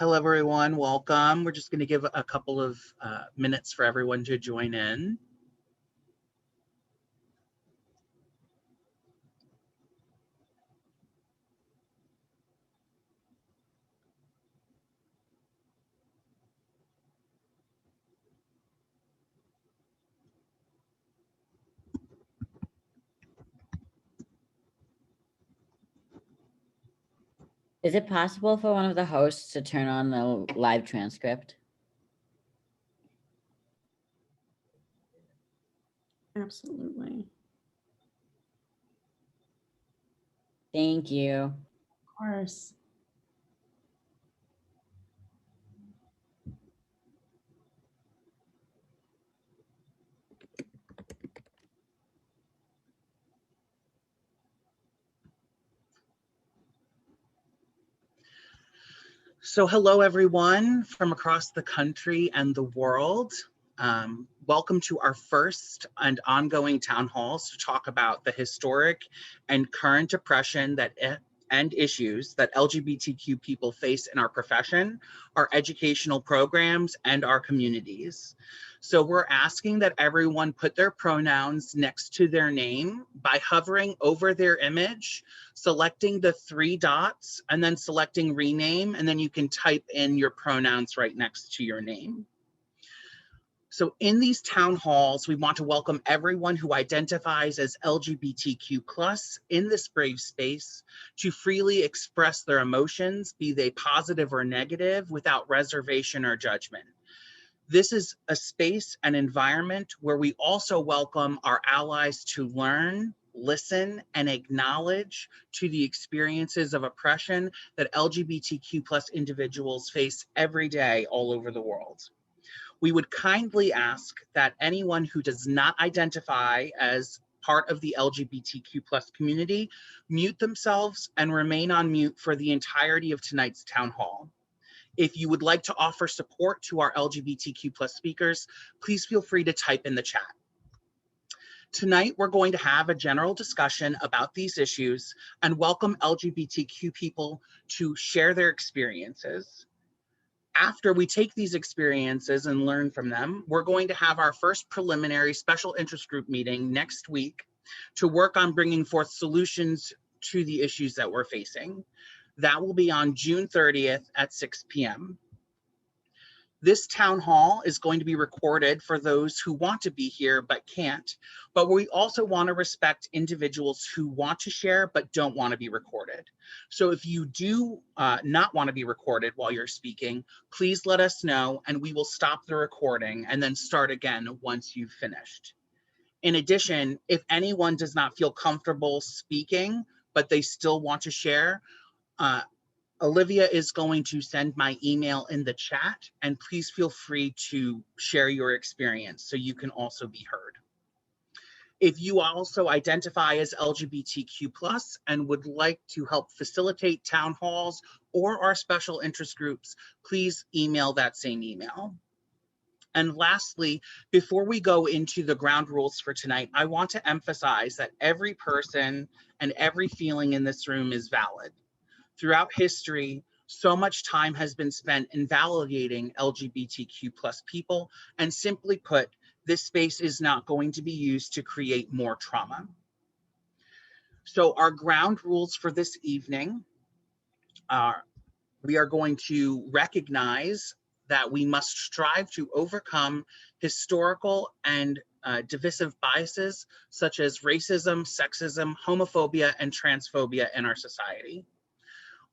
Hello, everyone. Welcome. We're just going to give a couple of minutes for everyone to join in. Is it possible for one of the hosts to turn on the live transcript? Absolutely. Thank you. Of course. So hello, everyone from across the country and the world. Welcome to our first and ongoing town halls to talk about the historic and current oppression and issues that LGBTQ people face in our profession, our educational programs, and our communities. So we're asking that everyone put their pronouns next to their name by hovering over their image, selecting the 3 dots, and then selecting rename, and then you can type in your pronouns right next to your name. So in these town halls, we want to welcome everyone who identifies as LGBTQ+ in this brave space to freely express their emotions, be they positive or negative, without reservation or judgment. This is a space and environment where we also welcome our allies to learn, listen, and acknowledge to the experiences of oppression that LGBTQ+ individuals face every day all over the world. We would kindly ask that anyone who does not identify as part of the LGBTQ+ community mute themselves and remain on mute for the entirety of tonight's town hall. If you would like to offer support to our LGBTQ+ speakers, please feel free to type in the chat. Tonight, we're going to have a general discussion about these issues and welcome LGBTQ people to share their experiences. After we take these experiences and learn from them, we're going to have our first preliminary special interest group meeting next week to work on bringing forth solutions to the issues that we're facing. That will be on June 30th at 6 p.m. This town hall is going to be recorded for those who want to be here but can't, but we also want to respect individuals who want to share but don't want to be recorded. So if you do not want to be recorded while you're speaking, please let us know and we will stop the recording and then start again once you've finished. In addition, if anyone does not feel comfortable speaking, but they still want to share, Olivia is going to send my email in the chat, and please feel free to share your experience so you can also be heard. If you also identify as LGBTQ+ and would like to help facilitate town halls or our special interest groups, please email that same email. And lastly, before we go into the ground rules for tonight, I want to emphasize that every person and every feeling in this room is valid. Throughout history, so much time has been spent invalidating LGBTQ+ people, and simply put, this space is not going to be used to create more trauma. So our ground rules for this evening are, we are going to recognize that we must strive to overcome historical and divisive biases such as racism, sexism, homophobia, and transphobia in our society.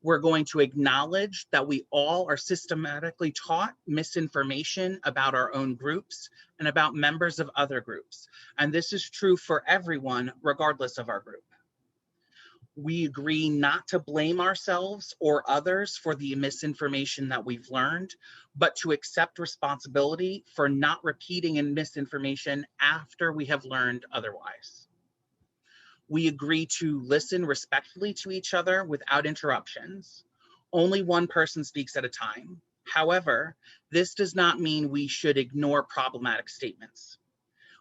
We're going to acknowledge that we all are systematically taught misinformation about our own groups and about members of other groups. And this is true for everyone, regardless of our group. We agree not to blame ourselves or others for the misinformation that we've learned, but to accept responsibility for not repeating misinformation after we have learned otherwise. We agree to listen respectfully to each other without interruptions. Only one person speaks at a time. However, this does not mean we should ignore problematic statements.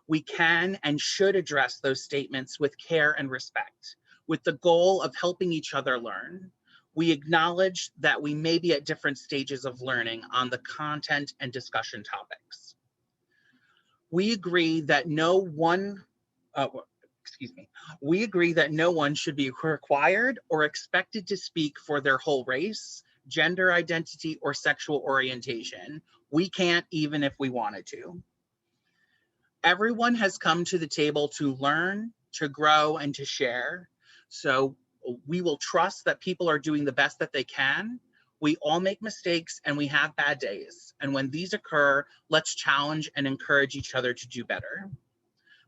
We can and should address those statements with care and respect, with the goal of helping each other learn. We acknowledge that we may be at different stages of learning on the content and discussion topics. We agree that no one, we agree that no one should be required or expected to speak for their whole race, gender identity, or sexual orientation. We can't even if we wanted to. Everyone has come to the table to learn, to grow, and to share. So we will trust that people are doing the best that they can. We all make mistakes and we have bad days. And when these occur, let's challenge and encourage each other to do better.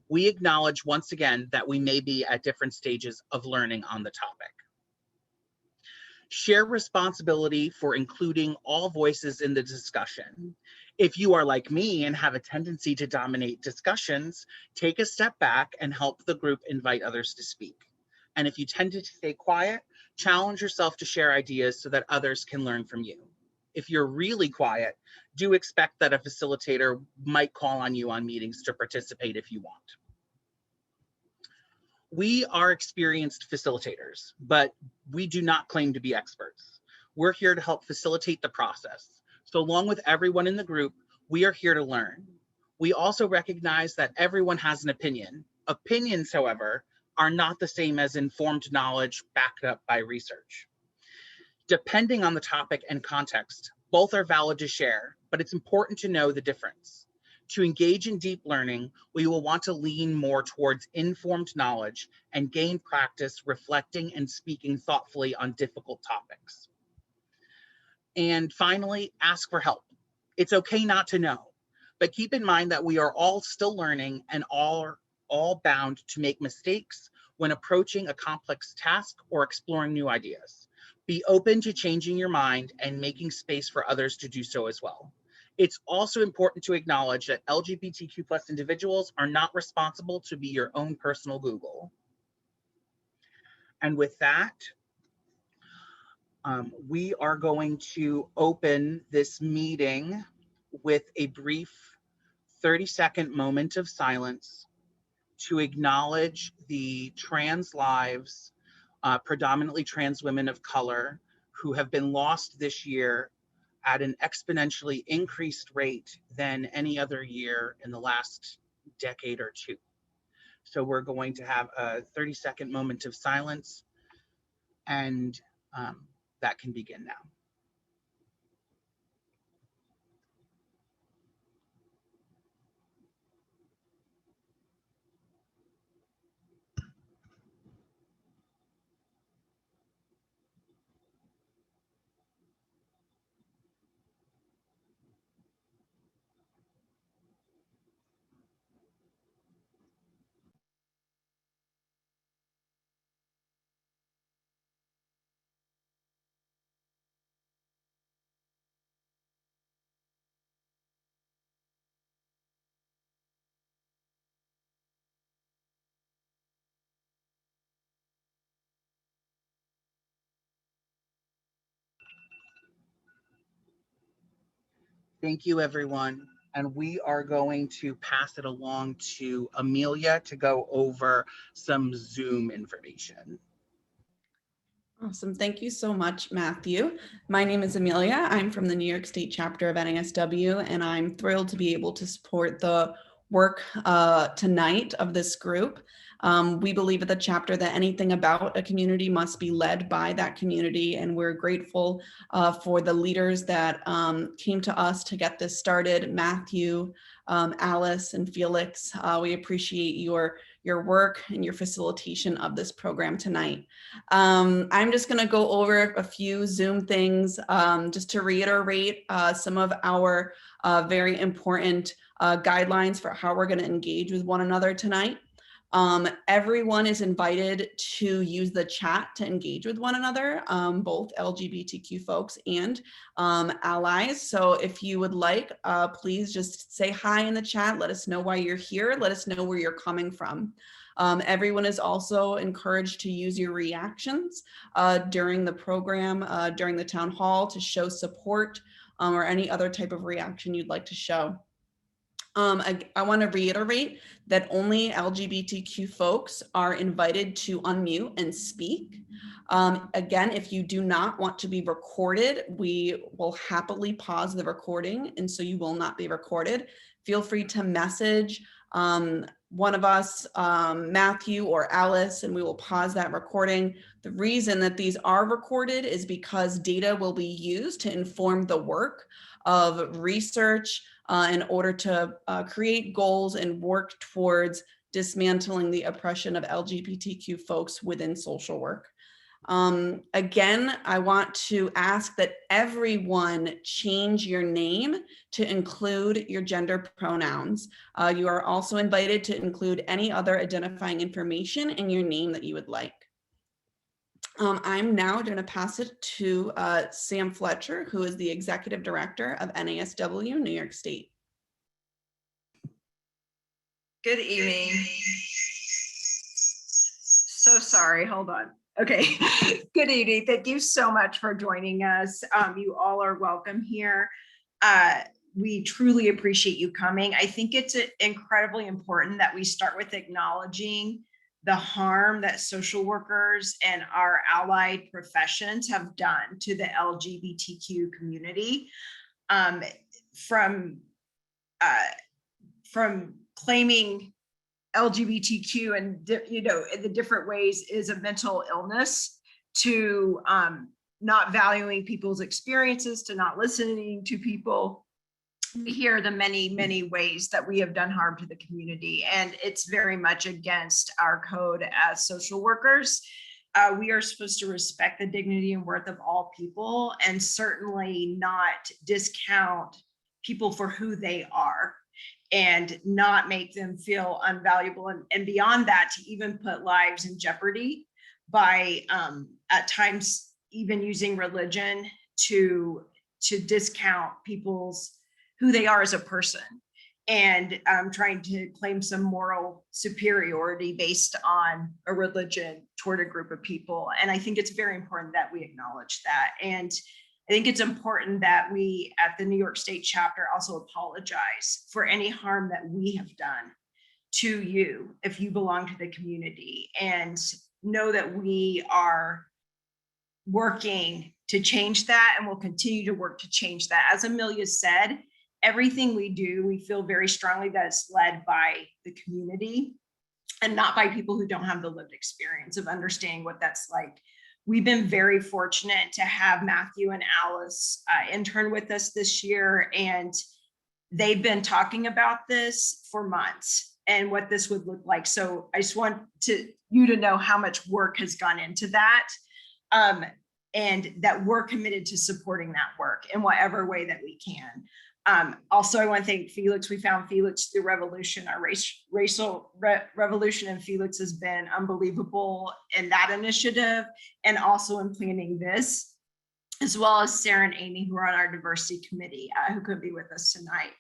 We acknowledge once again that we may be at different stages of learning on the topic. Share responsibility for including all voices in the discussion. If you are like me and have a tendency to dominate discussions, take a step back and help the group invite others to speak. And if you tend to stay quiet, challenge yourself to share ideas so that others can learn from you. If you're really quiet, do expect that a facilitator might call on you on meetings to participate if you want. We are experienced facilitators, but we do not claim to be experts. We're here to help facilitate the process. So along with everyone in the group, we are here to learn. We also recognize that everyone has an opinion. Opinions, however, are not the same as informed knowledge backed up by research. Depending on the topic and context, both are valid to share, but it's important to know the difference. To engage in deep learning, we will want to lean more towards informed knowledge and gain practice reflecting and speaking thoughtfully on difficult topics. And finally, ask for help. It's okay not to know, but keep in mind that we are all still learning and all bound to make mistakes when approaching a complex task or exploring new ideas. Be open to changing your mind and making space for others to do so as well. It's also important to acknowledge that LGBTQ+ individuals are not responsible to be your own personal Google. And with that, we are going to open this meeting with a brief 30-second moment of silence to acknowledge the trans lives, predominantly trans women of color, who have been lost this year at an exponentially increased rate than any other year in the last decade or two. So we're going to have a 30-second moment of silence, and that can begin now. Thank you, everyone. And we are going to pass it along to Amelia to go over some Zoom information. Awesome. Thank you so much, Matthew. My name is Amelia. I'm from the New York State Chapter of NASW, and I'm thrilled to be able to support the work tonight of this group. We believe at the chapter that anything about a community must be led by that community, and we're grateful for the leaders that came to us to get this started. Matthew, Alice, and Felix, we appreciate your work and your facilitation of this program tonight. I'm just going to go over a few Zoom things just to reiterate some of our very important guidelines for how we're going to engage with one another tonight. Everyone is invited to use the chat to engage with one another, both LGBTQ folks and allies. So if you would like, please just say hi in the chat. Let us know why you're here. Let us know where you're coming from. Everyone is also encouraged to use your reactions during the program, during the town hall, to show support or any other type of reaction you'd like to show. I want to reiterate that only LGBTQ folks are invited to unmute and speak. Again, if you do not want to be recorded, we will happily pause the recording, and so you will not be recorded. Feel free to message one of us, Matthew or Alice, and we will pause that recording. The reason that these are recorded is because data will be used to inform the work of research in order to create goals and work towards dismantling the oppression of LGBTQ folks within social work. Again, I want to ask that everyone change your name to include your gender pronouns. You are also invited to include any other identifying information in your name that you would like. I'm now going to pass it to Sam Fletcher, who is the Executive Director of NASW, New York State. Good evening. So sorry, hold on. Okay, good evening. Thank you so much for joining us. You all are welcome here. We truly appreciate you coming. I think it's incredibly important that we start with acknowledging the harm that social workers and our allied professions have done to the LGBTQ community, from claiming LGBTQ and in the different ways is a mental illness, to not valuing people's experiences, to not listening to people. We hear the many ways that we have done harm to the community, and it's very much against our code as social workers. We are supposed to respect the dignity and worth of all people, and certainly not discount people for who they are, and not make them feel unvaluable, and beyond that, to even put lives in jeopardy by at times even using religion to discount people's who they are as a person, and trying to claim some moral superiority based on a religion toward a group of people. And I think it's very important that we acknowledge that. And I think it's important that we at the New York State chapter also apologize for any harm that we have done to you if you belong to the community, and know that we are working to change that, and will continue to work to change that. As Amelia said, everything we do, we feel very strongly that it's led by the community and not by people who don't have the lived experience of understanding what that's like. We've been very fortunate to have Matthew and Alice intern with us this year, and they've been talking about this for months and what this would look like. So I just want you to know how much work has gone into that, and that we're committed to supporting that work in whatever way that we can. Also, I want to thank Felix. We found Felix through Revolution, our racial revolution, and Felix has been unbelievable in that initiative, and also in planning this, as well as Sarah and Amy, who are on our diversity committee, who could be with us tonight.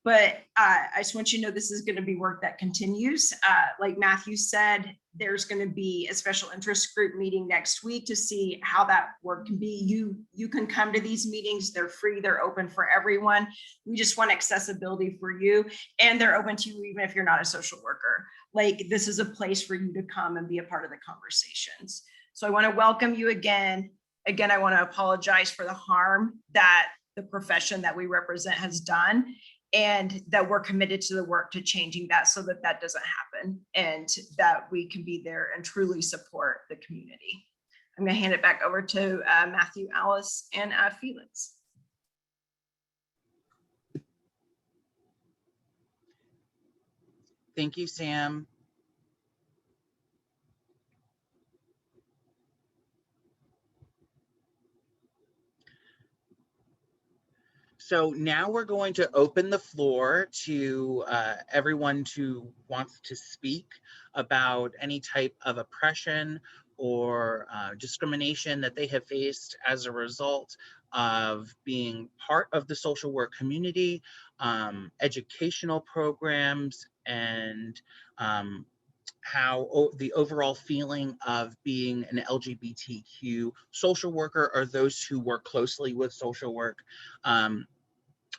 But I just want you to know this is going to be work that continues. Like Matthew said, there's going to be a special interest group meeting next week to see how that work can be. You can come to these meetings. They're free. They're open for everyone. We just want accessibility for you, and they're open to you even if you're not a social worker. Like, this is a place for you to come and be a part of the conversations. So I want to welcome you again. Again, I want to apologize for the harm that the profession that we represent has done, and that we're committed to the work to changing that so that that doesn't happen, and that we can be there and truly support the community. I'm going to hand it back over to Matthew, Alice, and Felix. Thank you, Sam. So now we're going to open the floor to everyone who wants to speak about any type of oppression or discrimination that they have faced as a result of being part of the social work community, educational programs, and how the overall feeling of being an LGBTQ social worker, or those who work closely with social work,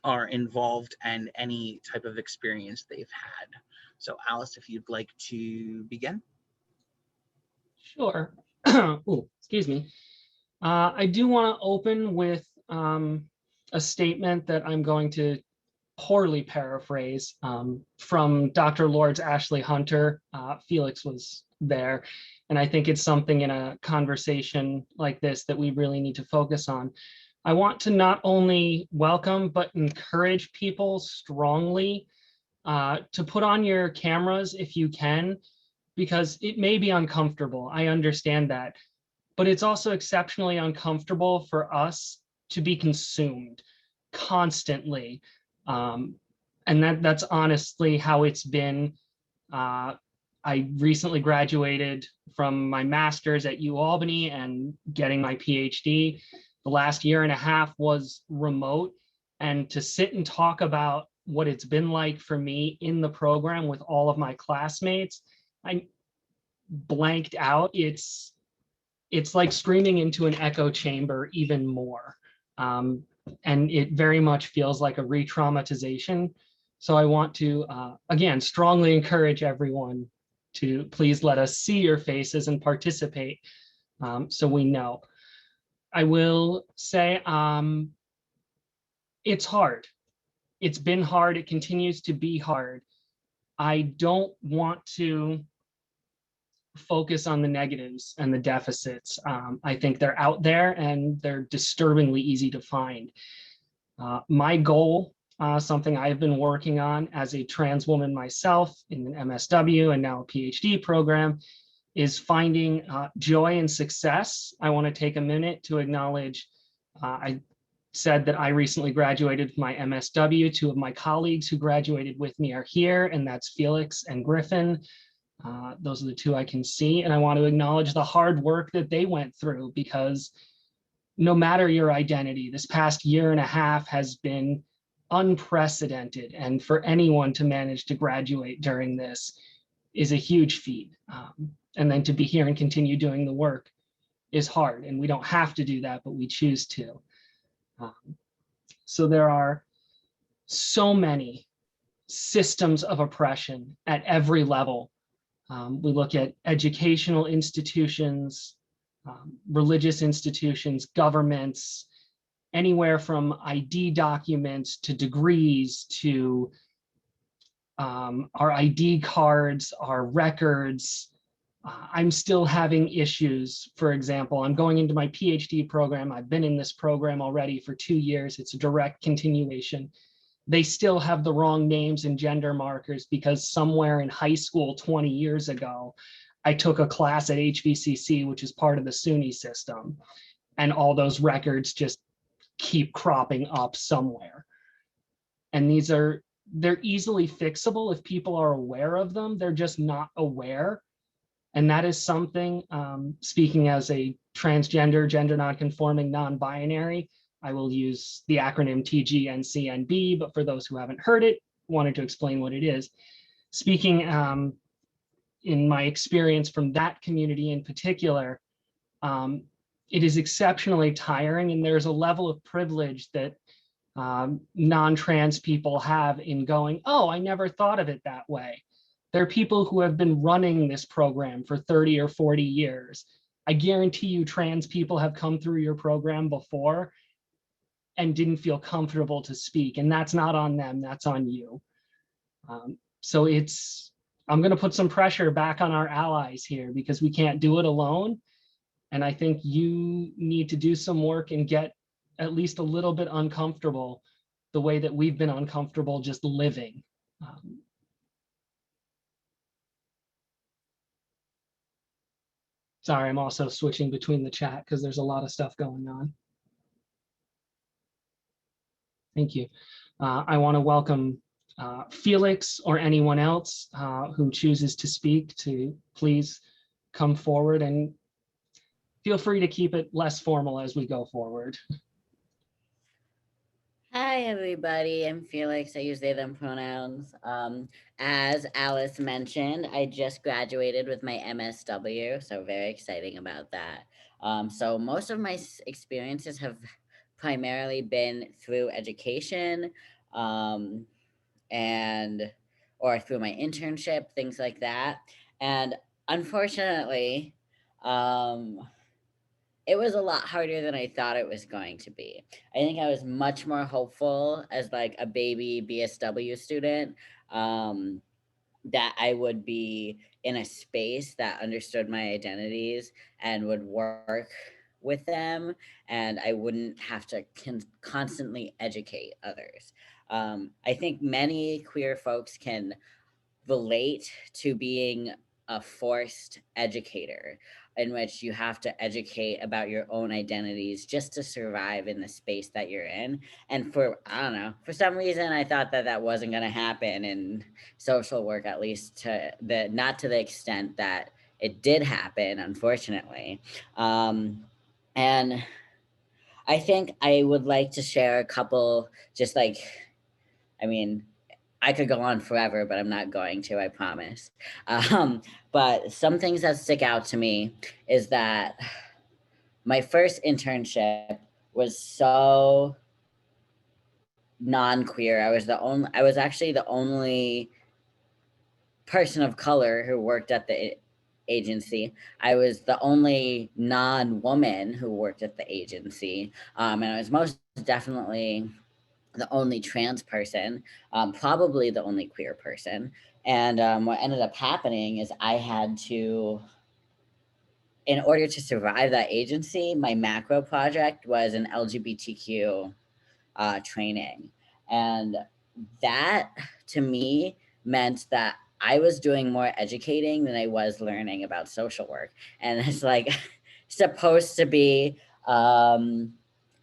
are involved, and any type of experience they've had. So Alice, if you'd like to begin. Sure. Ooh, excuse me. I do want to open with a statement that I'm going to poorly paraphrase from Dr. Lord's Ashley Hunter. Felix was there, and I think it's something in a conversation like this that we really need to focus on. I want to not only welcome, but encourage people strongly to put on your cameras if you can, because it may be uncomfortable. I understand that, but it's also exceptionally uncomfortable for us to be consumed constantly. And that's honestly how it's been. I recently graduated from my master's at UAlbany and getting my PhD. The last year and a half was remote, and to sit and talk about what it's been like for me in the program with all of my classmates, I blanked out. It's like screaming into an echo chamber even more. And it very much feels like a re-traumatization. So I want to, again, strongly encourage everyone to please let us see your faces and participate, so we know. I will say it's hard. It's been hard. It continues to be hard. I don't want to focus on the negatives and the deficits. I think they're out there and they're disturbingly easy to find. My goal, something I've been working on as a trans woman myself in an MSW and now a PhD program, is finding joy and success. I want to take a minute to acknowledge, I said that I recently graduated with my MSW. Two of my colleagues who graduated with me are here, and that's Felix and Griffin. Those are the two I can see. And I want to acknowledge the hard work that they went through, because no matter your identity, this past year and a half has been unprecedented. And for anyone to manage to graduate during this is a huge feat. And then to be here and continue doing the work is hard. And we don't have to do that, but we choose to. So there are so many systems of oppression at every level. We look at educational institutions, religious institutions, governments, anywhere from ID documents to degrees to our ID cards, our records. I'm still having issues. For example, I'm going into my PhD program. I've been in this program already for 2 years. It's a direct continuation. They still have the wrong names and gender markers because somewhere in high school 20 years ago, I took a class at HBCC, which is part of the SUNY system, and all those records just keep cropping up somewhere. And they're easily fixable if people are aware of them. They're just not aware. And that is something, speaking as a transgender, gender non-conforming, non-binary, I will use the acronym TGNCNB, but for those who haven't heard it, wanted to explain what it is. Speaking in my experience from that community in particular, it is exceptionally tiring, and there's a level of privilege that non-trans people have in going, oh, I never thought of it that way. There are people who have been running this program for 30 or 40 years. I guarantee you trans people have come through your program before and didn't feel comfortable to speak, and that's not on them, that's on you. So I'm gonna put some pressure back on our allies here, because we can't do it alone. And I think you need to do some work and get at least a little bit uncomfortable the way that we've been uncomfortable just living. Sorry, I'm also switching between the chat because there's a lot of stuff going on. Thank you. I want to welcome Felix or anyone else who chooses to speak to please come forward, and feel free to keep it less formal as we go forward. Hi, everybody. I'm Felix. I use they, them pronouns. As Alice mentioned, I just graduated with my MSW, so very exciting about that. So most of my experiences have primarily been through education or through my internship, things like that. And unfortunately, It was a lot harder than I thought it was going to be. I think I was much more hopeful as like a baby BSW student, that I would be in a space that understood my identities and would work with them, and I wouldn't have to constantly educate others. I think many queer folks can relate to being a forced educator, in which you have to educate about your own identities just to survive in the space that you're in. And for, I don't know, for some reason, I thought that that wasn't going to happen in social work, at least not to the extent that it did happen, unfortunately. And I think I would like to share a couple, just like, I mean, I could go on forever, but I'm not going to, I promise. But some things that stick out to me is that my first internship was so non-queer. I was actually the only person of color who worked at the agency. I was the only non-woman who worked at the agency. And I was most definitely the only trans person, probably the only queer person. And what ended up happening is I had to, in order to survive that agency, my macro project was an LGBTQ training. And that to me meant that I was doing more educating than I was learning about social work. And it's like supposed to be,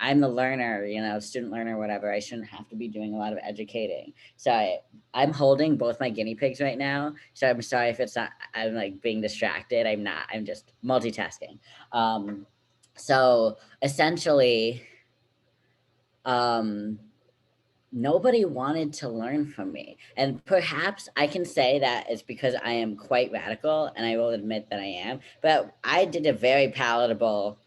I'm the learner, student learner, whatever. I shouldn't have to be doing a lot of educating. So I'm holding both my guinea pigs right now. So I'm sorry if I'm like being distracted. I'm not, I'm just multitasking. So essentially, nobody wanted to learn from me. And perhaps I can say that it's because I am quite radical, and I will admit that I am, but I did a very palatable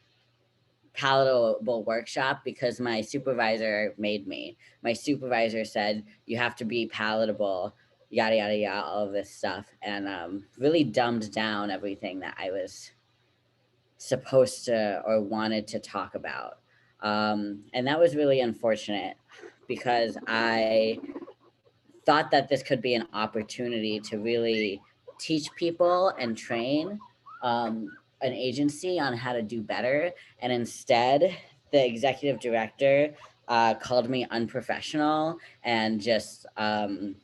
workshop because my supervisor made me. My supervisor said, you have to be palatable, yada, yada, yada, all of this stuff. And really dumbed down everything that I was supposed to or wanted to talk about. And that was really unfortunate because I thought that this could be an opportunity to really teach people and train an agency on how to do better. And instead, the executive director called me unprofessional and just that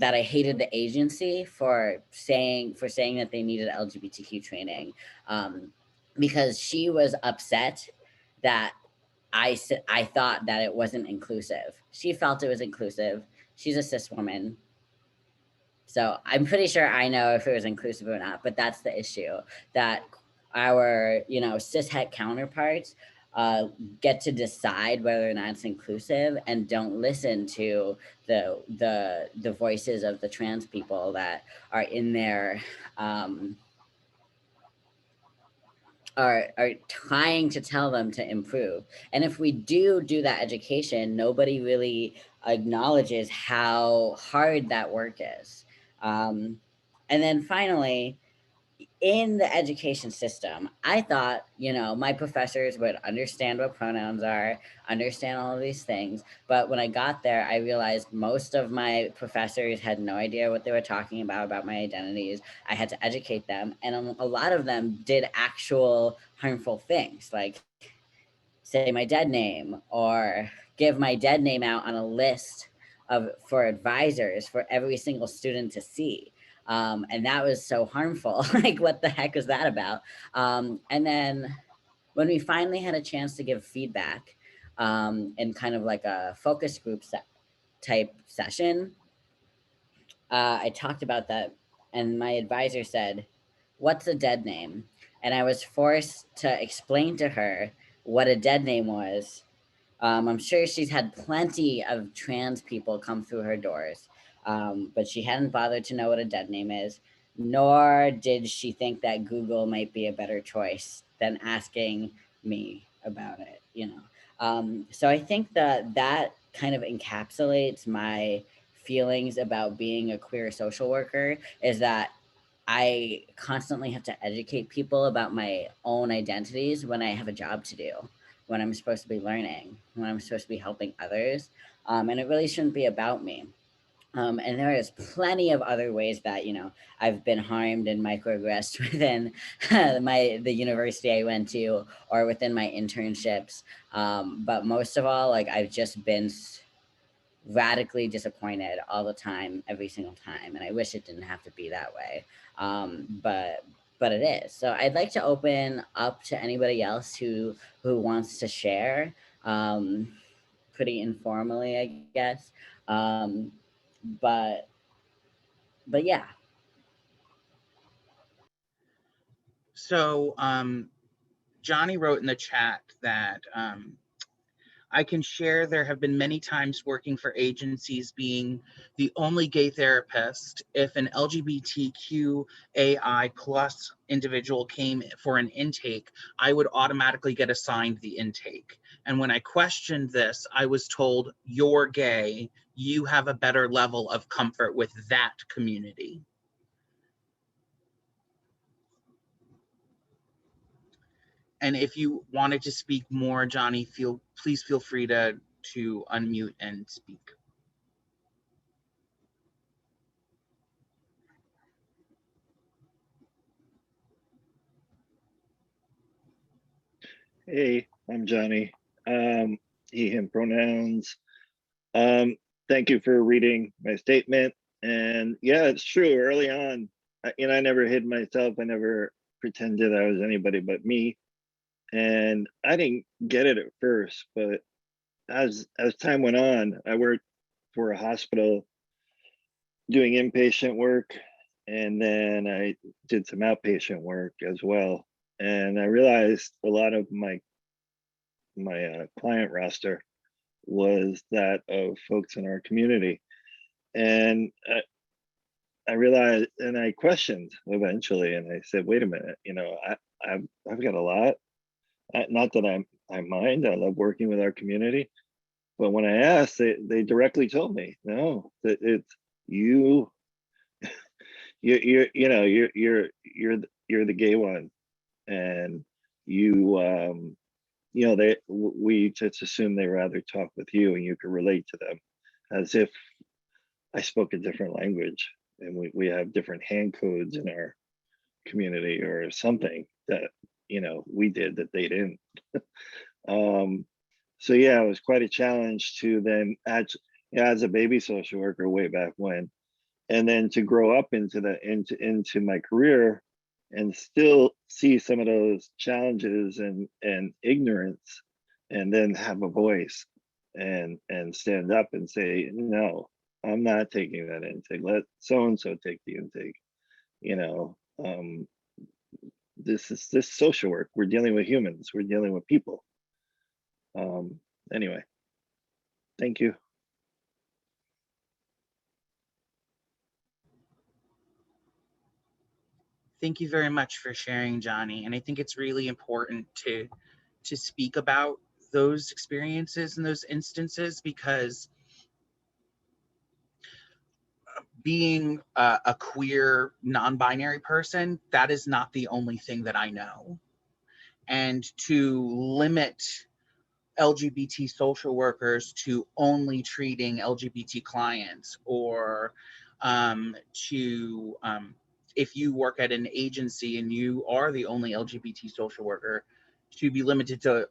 I hated the agency for saying that they needed LGBTQ training, because she was upset that I thought that it wasn't inclusive. She felt it was inclusive. She's a cis woman. So I'm pretty sure I know if it was inclusive or not, but that's the issue, that our, cis het counterparts get to decide whether or not it's inclusive and don't listen to the voices of the trans people that are in there, are trying to tell them to improve. And if we do that education, nobody really acknowledges how hard that work is. And then finally, in the education system, I thought, my professors would understand what pronouns are, understand all of these things. But when I got there, I realized most of my professors had no idea what they were talking about my identities. I had to educate them. And a lot of them did actual harmful things, like say my dead name or give my dead name out on a list for advisors for every single student to see. And that was so harmful. Like, what the heck is that about? And then when we finally had a chance to give feedback in kind of like a focus group type session, I talked about that, and my advisor said, "What's a dead name?" And I was forced to explain to her what a dead name was. I'm sure she's had plenty of trans people come through her doors, but she hadn't bothered to know what a dead name is, nor did she think that Google might be a better choice than asking me about it, So I think that kind of encapsulates my feelings about being a queer social worker, is that I constantly have to educate people about my own identities when I have a job to do, when I'm supposed to be learning, when I'm supposed to be helping others. And it really shouldn't be about me. And there is plenty of other ways that, you know, I've been harmed and microaggressed within the university I went to or within my internships. But most of all, like, I've just been radically disappointed all the time, every single time. And I wish it didn't have to be that way. But it is. So I'd like to open up to anybody else who wants to share, pretty informally, I guess. But yeah. So Johnny wrote in the chat that I can share there have been many times working for agencies being the only gay therapist. If an LGBTQAI plus individual came for an intake, I would automatically get assigned the intake. And when I questioned this, I was told, you're gay, you have a better level of comfort with that community. And if you wanted to speak more, Johnny, please feel free to unmute and speak. Hey, I'm Johnny. He, him pronouns. Thank you for reading my statement. And yeah, it's true. Early on, I never hid myself. I never pretended I was anybody but me. And I didn't get it at first, but as time went on, I worked for a hospital doing inpatient work, and then I did some outpatient work as well. And I realized a lot of my client roster was that of folks in our community. And I realized, and I questioned eventually, and I said, wait a minute, I've got a lot. Not that I mind, I love working with our community. But when I asked, they directly told me, no, that it's you're the gay one. And we just assume they rather talk with you and you can relate to them, as if I spoke a different language and we have different hand codes in our community or something that we did that they didn't. So yeah, it was quite a challenge to then as a baby social worker way back when, and then to grow up into my career and still see some of those challenges and ignorance, and then have a voice and stand up and say, no, I'm not taking that intake. Let so-and-so take the intake. This is social work. We're dealing with humans. We're dealing with people. Anyway, thank you. Thank you very much for sharing, Johnny. And I think it's really important to speak about those experiences and those instances, because being a queer non-binary person, that is not the only thing that I know. And to limit LGBT social workers to only treating LGBT clients, or if you work at an agency and you are the only LGBT social worker, to be limited to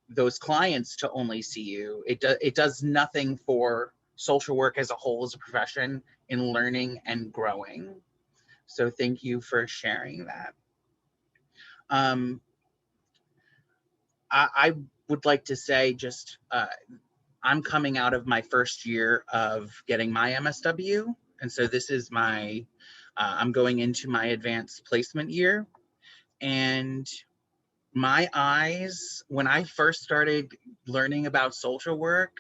those clients to only see you, it does nothing for social work as a whole as a profession in learning and growing. So thank you for sharing that. I would like to say just, I'm coming out of my first year of getting my MSW. And so this is I'm going into my advanced placement year. And my eyes, when I first started learning about social work,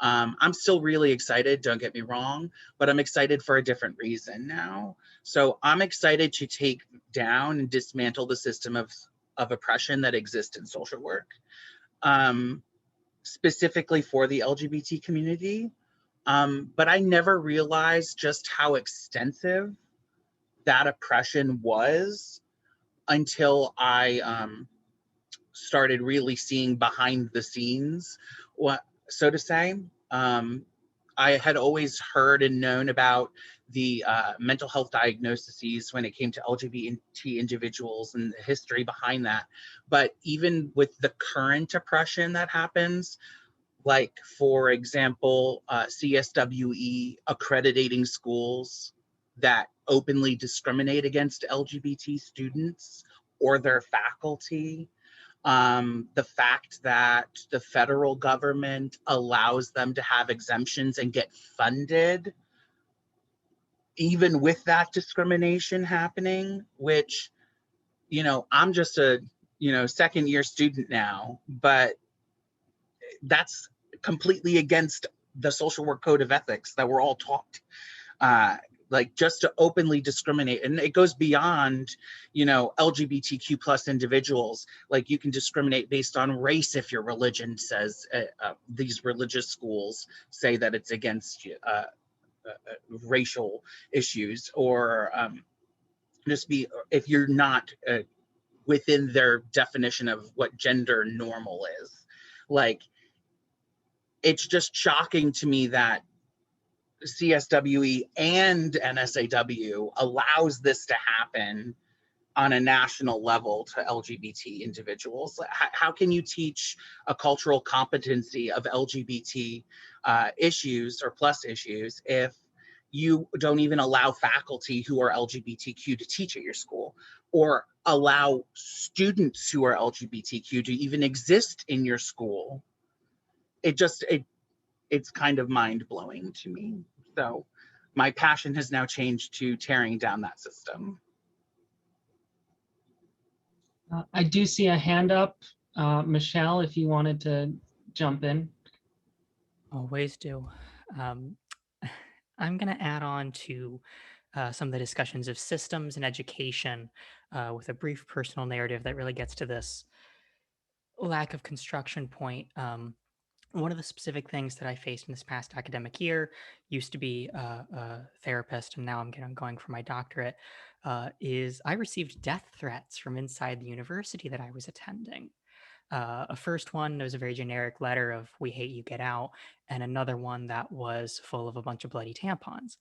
I'm still really excited, don't get me wrong, but I'm excited for a different reason now. So I'm excited to take down and dismantle the system of oppression that exists in social work, specifically for the LGBT community. But I never realized just how extensive that oppression was until I started really seeing behind the scenes, what so to say. I had always heard and known about the mental health diagnoses when it came to LGBT individuals and the history behind that. But even with the current oppression that happens, like for example, CSWE accrediting schools that openly discriminate against LGBT students or their faculty, the fact that the federal government allows them to have exemptions and get funded, even with that discrimination happening, which, I'm just a, second year student now, but that's completely against the social work code of ethics that we're all taught. Like just to openly discriminate, and it goes beyond, LGBTQ plus individuals. Like you can discriminate based on race if your religion says these religious schools say that it's against racial issues, or just be if you're not within their definition of what gender normal is. Like it's just shocking to me that CSWE and NSAW allows this to happen on a national level to LGBT individuals. How can you teach a cultural competency of LGBT issues or plus issues if you don't even allow faculty who are LGBTQ to teach at your school, or allow students who are LGBTQ to even exist in your school? It's kind of mind-blowing to me. So my passion has now changed to tearing down that system. I do see a hand up. Michelle, if you wanted to jump in. Always do. I'm going to add on to some of the discussions of systems and education with a brief personal narrative that really gets to this lack of construction point. One of the specific things that I faced in this past academic year, used to be a therapist, and now I'm going for my doctorate, is I received death threats from inside the university that I was attending. A first one, there was a very generic letter of "We hate you, get out," and another one that was full of a bunch of bloody tampons.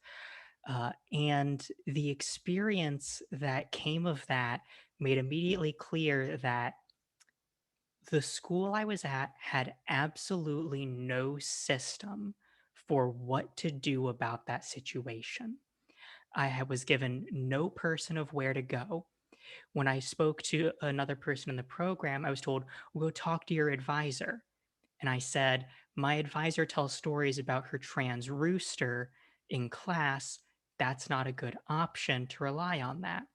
And the experience that came of that made immediately clear that the school I was at had absolutely no system for what to do about that situation. Was given no person of where to go. When I spoke to another person in the program, I was told, "Well, go talk to your advisor." And I said, "My advisor tells stories about her trans rooster in class. That's not a good option to rely on that."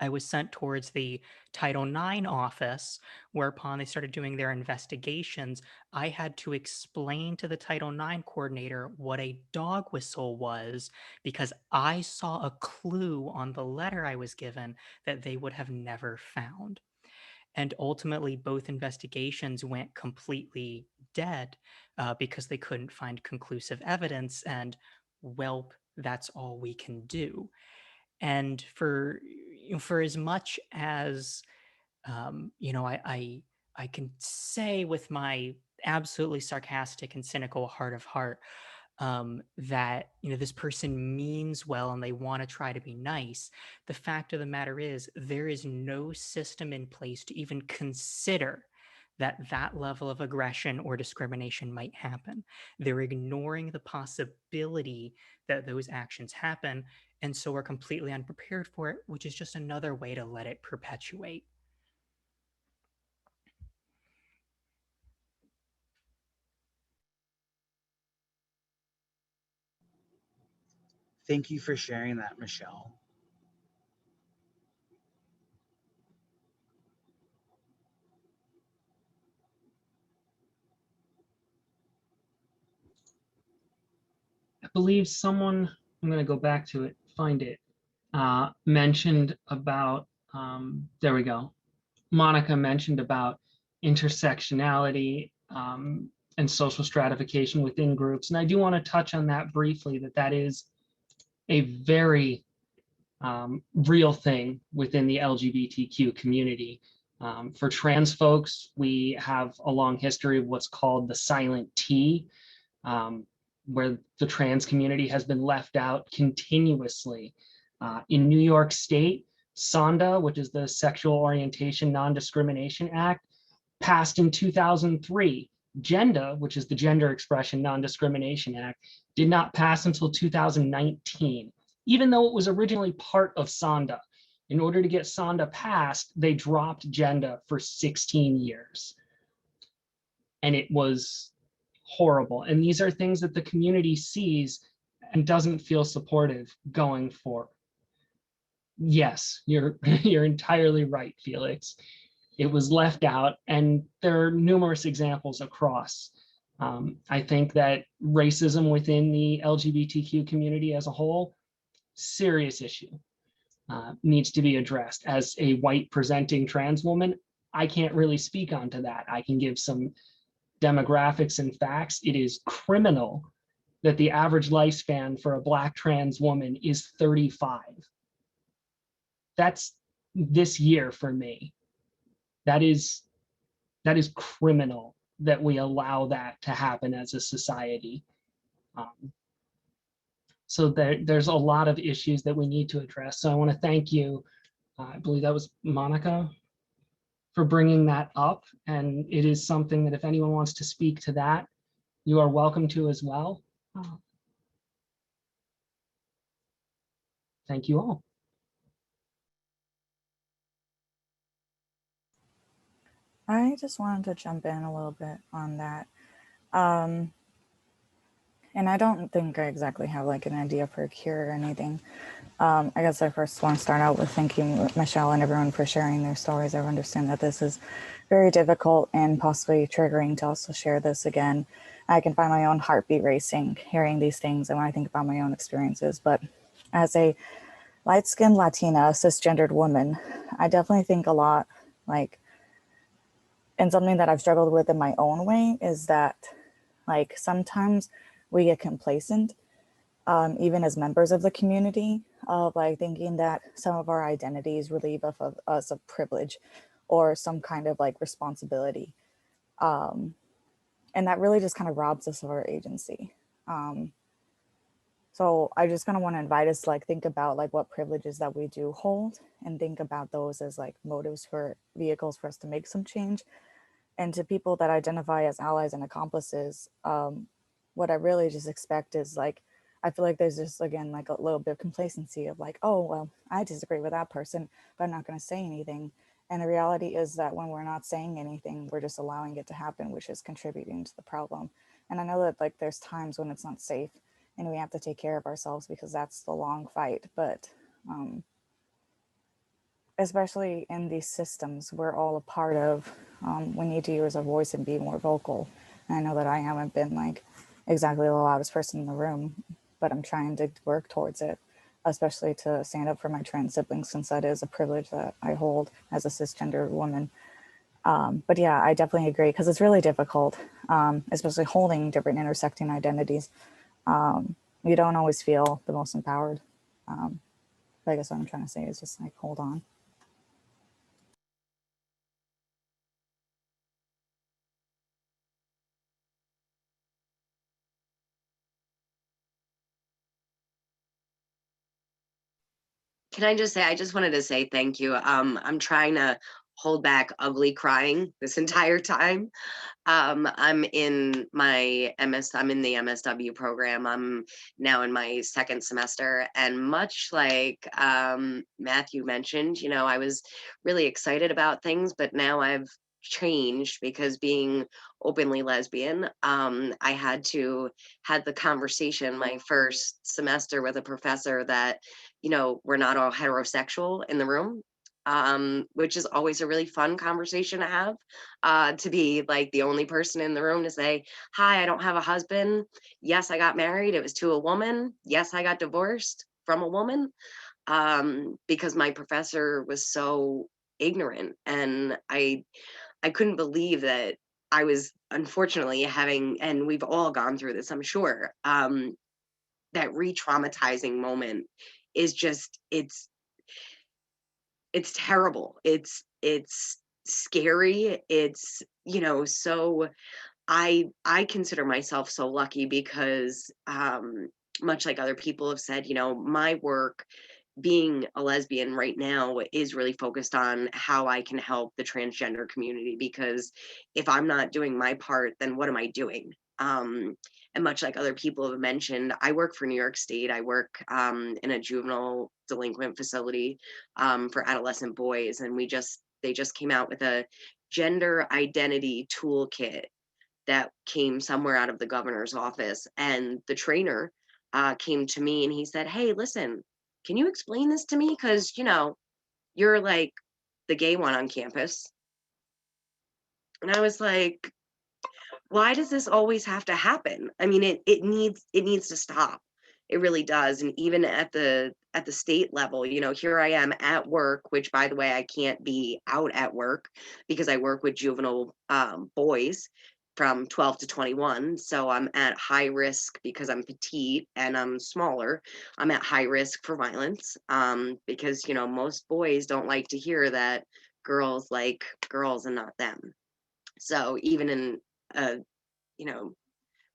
I was sent towards the Title IX office, whereupon they started doing their investigations. I had to explain to the Title IX coordinator what a dog whistle was because I saw a clue on the letter I was given that they would have never found. And ultimately, both investigations went completely dead because they couldn't find conclusive evidence. And, well, that's all we can do. And for as much as I can say with my absolutely sarcastic and cynical heart of heart that this person means well and they want to try to be nice. The fact of the matter is there is no system in place to even consider that level of aggression or discrimination might happen. They're ignoring the possibility that those actions happen, and so are completely unprepared for it, which is just another way to let it perpetuate. Thank you for sharing that, Michelle. I believe someone, I'm going to go back to it, find it, mentioned about, there we go. Monica mentioned about intersectionality and social stratification within groups. And I do want to touch on that briefly, that is a very real thing within the LGBTQ community. For trans folks, we have a long history of what's called the silent T, where the trans community has been left out continuously. In New York State, SONDA, which is the Sexual Orientation Non-Discrimination Act, passed in 2003. GENDA, which is the Gender Expression Non-Discrimination Act, did not pass until 2019, even though it was originally part of SONDA. In order to get SONDA passed, they dropped GENDA for 16 years. And it was horrible. And these are things that the community sees and doesn't feel supportive going forward. Yes, you're entirely right, Felix. It was left out, and there are numerous examples across. I think that racism within the LGBTQ community as a whole, serious issue, needs to be addressed. As a white presenting trans woman, I can't really speak onto that. I can give some demographics and facts. It is criminal that the average lifespan for a Black trans woman is 35. That's this year for me. That is criminal that we allow that to happen as a society. So there's a lot of issues that we need to address. So I want to thank you, I believe that was Monica, for bringing that up. And it is something that if anyone wants to speak to that, you are welcome to as well. Thank you all. I just wanted to jump in a little bit on that. And I don't think I exactly have like an idea for a cure or anything. I guess I first want to start out with thanking Michelle and everyone for sharing their stories. I understand that this is very difficult and possibly triggering to also share this again. I can find my own heartbeat racing hearing these things and when I think about my own experiences. But as a light-skinned Latina, cisgendered woman, I definitely think a lot like, and something that I've struggled with in my own way is that like sometimes we get complacent, even as members of the community, of like thinking that some of our identities relieve of us of privilege or some kind of like responsibility. And that really just kind of robs us of our agency. So I just kind of want to invite us to like think about like what privileges that we do hold and think about those as like motives for vehicles for us to make some change. And to people that identify as allies and accomplices, what I really just expect is like, I feel like there's just, again, like a little bit of complacency of like, oh, well, I disagree with that person, but I'm not going to say anything. And the reality is that when we're not saying anything, we're just allowing it to happen, which is contributing to the problem. And I know that like there's times when it's not safe and we have to take care of ourselves because that's the long fight. But especially in these systems we're all a part of, we need to use our voice and be more vocal. And I know that I haven't been like exactly the loudest person in the room, but I'm trying to work towards it, especially to stand up for my trans siblings, since that is a privilege that I hold as a cisgender woman. But yeah, I definitely agree because it's really difficult, especially holding different intersecting identities. You don't always feel the most empowered. But I guess what I'm trying to say is just like, hold on. Can I just say, I just wanted to say thank you. I'm trying to hold back ugly crying this entire time. I'm in the MSW program. I'm now in my second semester, and much like Matthew mentioned, you know, I was really excited about things, but now I've changed because being openly lesbian, I had the conversation my first semester with a professor that, you know, we're not all heterosexual in the room, which is always a really fun conversation to have, to be like the only person in the room to say, hi, I don't have a husband. Yes, I got married. It was to a woman. Yes, I got divorced from a woman, because my professor was so ignorant. And I couldn't believe that I was unfortunately having, and we've all gone through this, I'm sure, that re-traumatizing moment is just, it's it's terrible. It's scary. It's, you know, so I consider myself so lucky because much like other people have said, you know, my work being a lesbian right now is really focused on how I can help the transgender community, because if I'm not doing my part, then what am I doing? And much like other people have mentioned, I work for New York State. I work in a juvenile delinquent facility for adolescent boys, and they just came out with a gender identity toolkit that came somewhere out of the governor's office. And the trainer came to me and he said, "Hey, listen, can you explain this to me? Because, you know, you're like the gay one on campus." And I was like, why does this always have to happen? I mean, it needs to stop. It really does. And even at the state level, you know, here I am at work, which by the way, I can't be out at work because I work with juvenile boys from 12 to 21. So I'm at high risk because I'm petite and I'm smaller. I'm at high risk for violence because, you know, most boys don't like to hear that girls like girls and not them. So even in a, you know,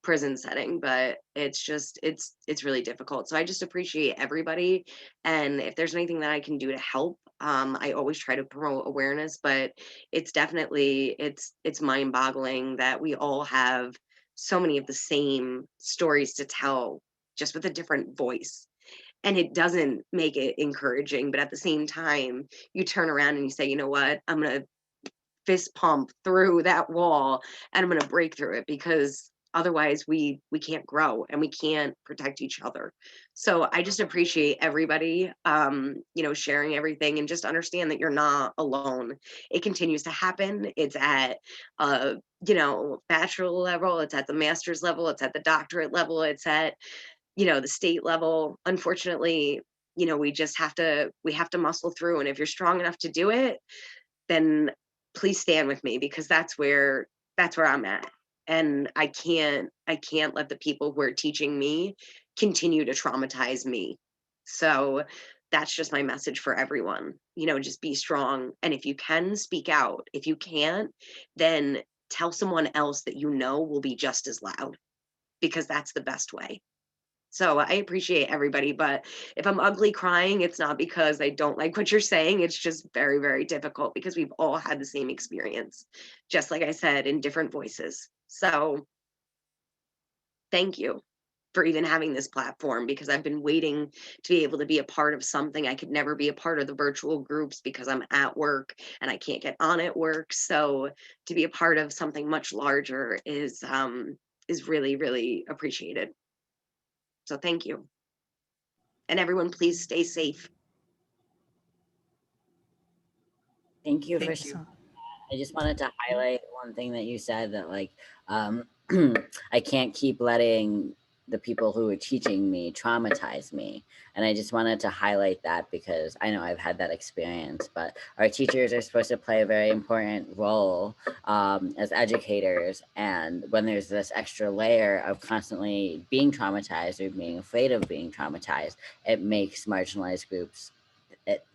prison setting, but it's just it's really difficult. So I just appreciate everybody, and if there's anything that I can do to help, I always try to promote awareness. But it's definitely it's mind-boggling that we all have so many of the same stories to tell, just with a different voice, and it doesn't make it encouraging. But at the same time, you turn around and you say, you know what, I'm gonna fist pump through that wall and I'm going to break through it, because otherwise we can't grow and we can't protect each other. So I just appreciate everybody you know, sharing everything, and just understand that you're not alone. It continues to happen. It's at you know, bachelor level, it's at the master's level, it's at the doctorate level, it's at, you know, the state level. Unfortunately, you know, we have to muscle through, and if you're strong enough to do it, then please stand with me, because that's where I'm at. And I can't let the people who are teaching me continue to traumatize me. So that's just my message for everyone. You know, just be strong. And if you can, speak out. If you can't, then tell someone else that you know will be just as loud, because that's the best way. So I appreciate everybody, but if I'm ugly crying, it's not because I don't like what you're saying. It's just very, very difficult, because we've all had the same experience, just like I said, in different voices. So thank you for even having this platform, because I've been waiting to be able to be a part of something. I could never be a part of the virtual groups because I'm at work and I can't get on at work. So to be a part of something much larger is really, really appreciated. So thank you. And everyone, please stay safe. Thank you for Thank sharing. you. I just wanted to highlight one thing that you said, that like I can't keep letting the people who are teaching me traumatize me. And I just wanted to highlight that, because I know I've had that experience, but our teachers are supposed to play a very important role as educators. And when there's this extra layer of constantly being traumatized or being afraid of being traumatized, it makes marginalized groups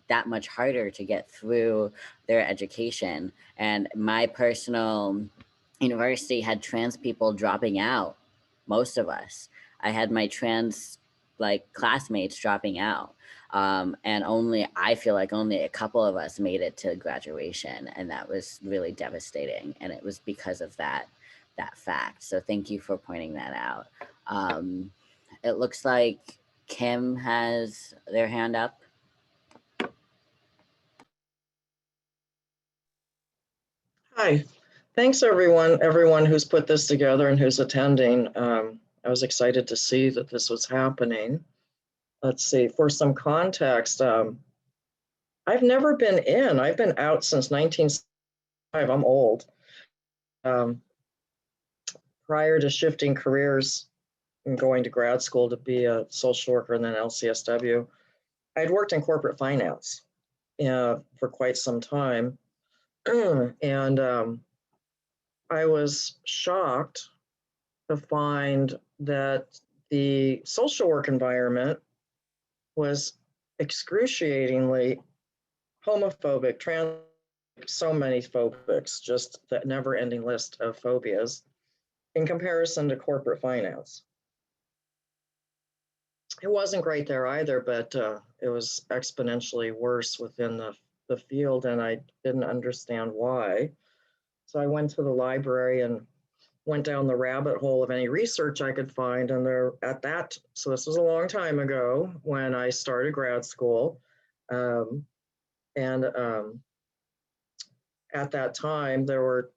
that much harder to get through their education. And my personal university had trans people dropping out, most of us. I had my trans like classmates dropping out. And I feel like only a couple of us made it to graduation. And that was really devastating. And it was because of that fact. So thank you for pointing that out. It looks like Kim has their hand up. Hi, thanks everyone who's put this together and who's attending. I was excited to see that this was happening. Let's see, for some context, I've never been in. I've been out since 1975. I'm old. Prior to shifting careers and going to grad school to be a social worker and then LCSW, I'd worked in corporate finance for quite some time. And I was shocked to find that the social work environment was excruciatingly homophobic, trans, so many phobics, just that never ending list of phobias in comparison to corporate finance. It wasn't great there either, but it was exponentially worse within the field, and I didn't understand why. So I went to the library and went down the rabbit hole of any research I could find. And there at that, so this was a long time ago when I started grad school. At that time, there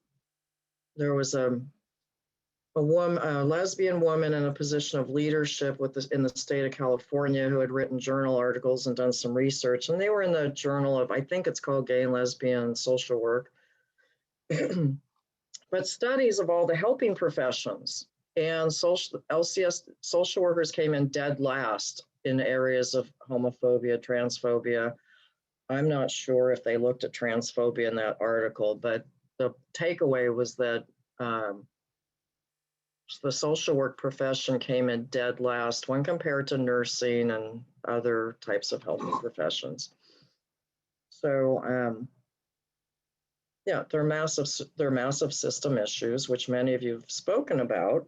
was a woman, a lesbian woman in a position of leadership in the state of California who had written journal articles and done some research. And they were in the journal of, I think it's called Gay and Lesbian Social Work. But studies of all the helping professions, and LCS social workers came in dead last in areas of homophobia, transphobia. I'm not sure if they looked at transphobia in that article, but the takeaway was that the social work profession came in dead last when compared to nursing and other types of helping professions. So yeah, they're massive system issues, which many of you have spoken about,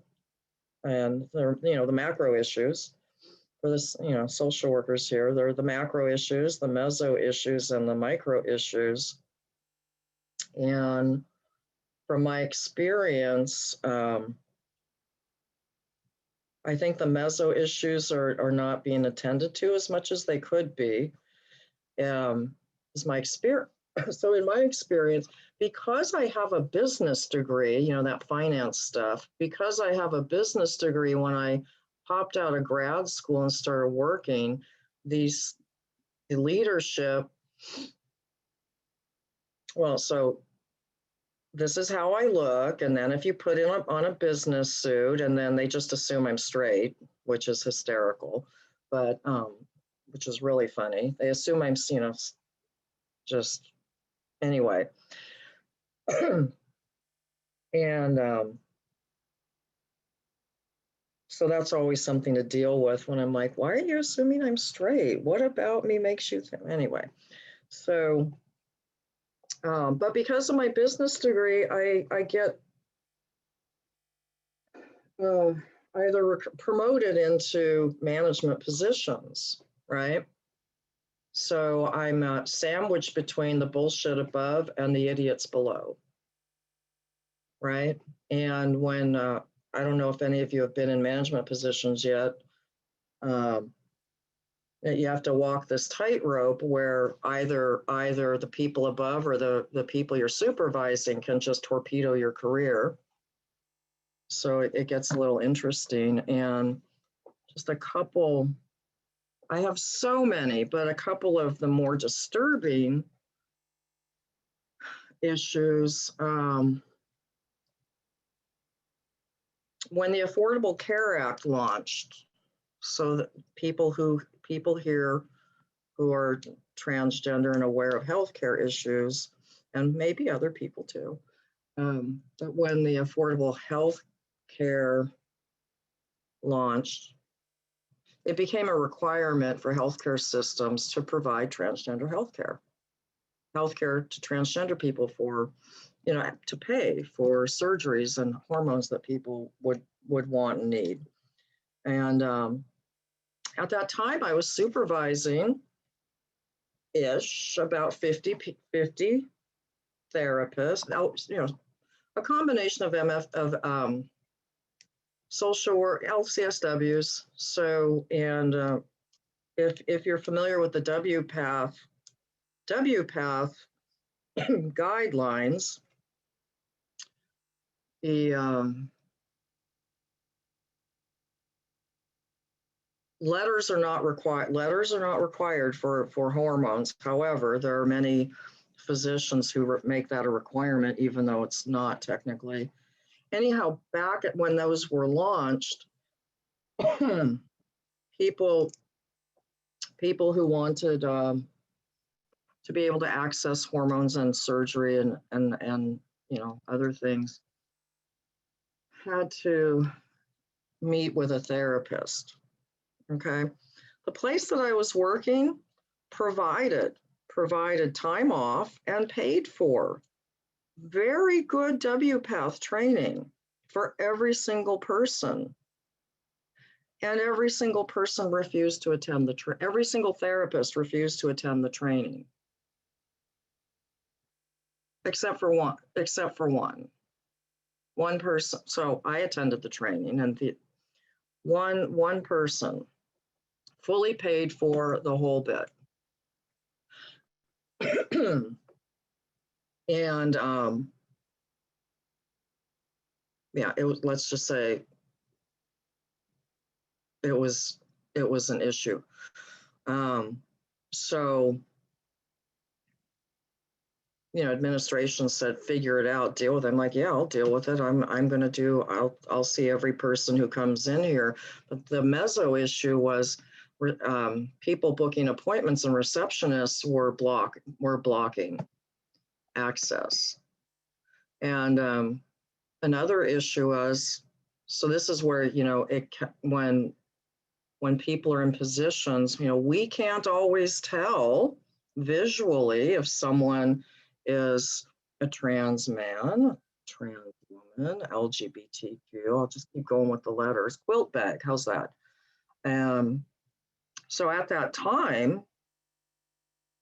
and they're, the macro issues for this, social workers here. They're the macro issues, the meso issues, and the micro issues. And from my experience, I think the meso issues are not being attended to as much as they could be. Is my experience. So in my experience, because I have a business degree, that finance stuff, because I have a business degree, when I popped out of grad school and started working, the leadership, well, so this is how I look. And then if you put in on a business suit, and then they just assume I'm straight, which is hysterical, but which is really funny. They assume I'm, just anyway. And so that's always something to deal with when I'm like, why are you assuming I'm straight? What about me makes you think? Anyway, so, but because of my business degree, I get either promoted into management positions, right? So I'm sandwiched between the bullshit above and the idiots below, right? And when, I don't know if any of you have been in management positions yet, you have to walk this tightrope where either the people above or the people you're supervising can just torpedo your career. So it gets a little interesting. And just a couple, I have so many, but a couple of the more disturbing issues. When the Affordable Care Act launched, so that people here who are transgender and aware of healthcare issues, and maybe other people too, but when the Affordable Health Care launched, it became a requirement for healthcare systems to provide transgender healthcare to transgender people for, to pay for surgeries and hormones that people would want and need. And at that time, I was supervising about 50 therapists, a combination of social work, LCSWs. So, and if you're familiar with the WPATH guidelines, the letters are not required for hormones. However, there are many physicians who make that a requirement, even though it's not technically. Anyhow, back when those were launched, people who wanted to be able to access hormones and surgery and other things had to meet with a therapist. Okay, the place that I was working provided provided time off and paid for. Very good WPATH training for every single person. And every single person refused to attend every single therapist refused to attend the training. Except for one. One person. So I attended the training, and the one person fully paid for the whole bit. And yeah, it was, let's just say it was an issue. So, you know, administration said, figure it out, deal with it. I'm like, yeah, I'll deal with it. I'm going to do, I'll see every person who comes in here. But the mezzo issue was people booking appointments, and receptionists were blocking access. And another issue was, so this is where, you know, when people are in positions, you know, we can't always tell visually if someone is a trans man, trans woman, LGBTQ. I'll just keep going with the letters. Quilt bag, how's that? So at that time,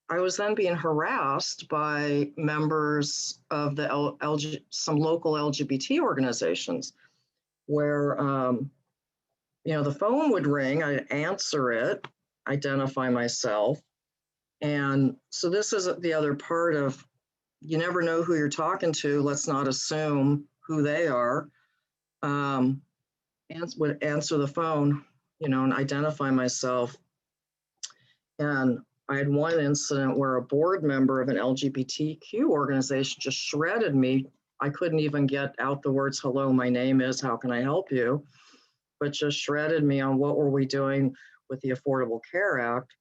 I was then being harassed by members of the some local LGBT organizations, where you know, the phone would ring, I'd answer it, identify myself. And so this is the other part of, you never know who you're talking to. Let's not assume who they are. Would answer the phone, you know, and identify myself. And I had one incident where a board member of an LGBTQ organization just shredded me. I couldn't even get out the words, hello, my name is, how can I help you? But just shredded me on what were we doing with the Affordable Care Act.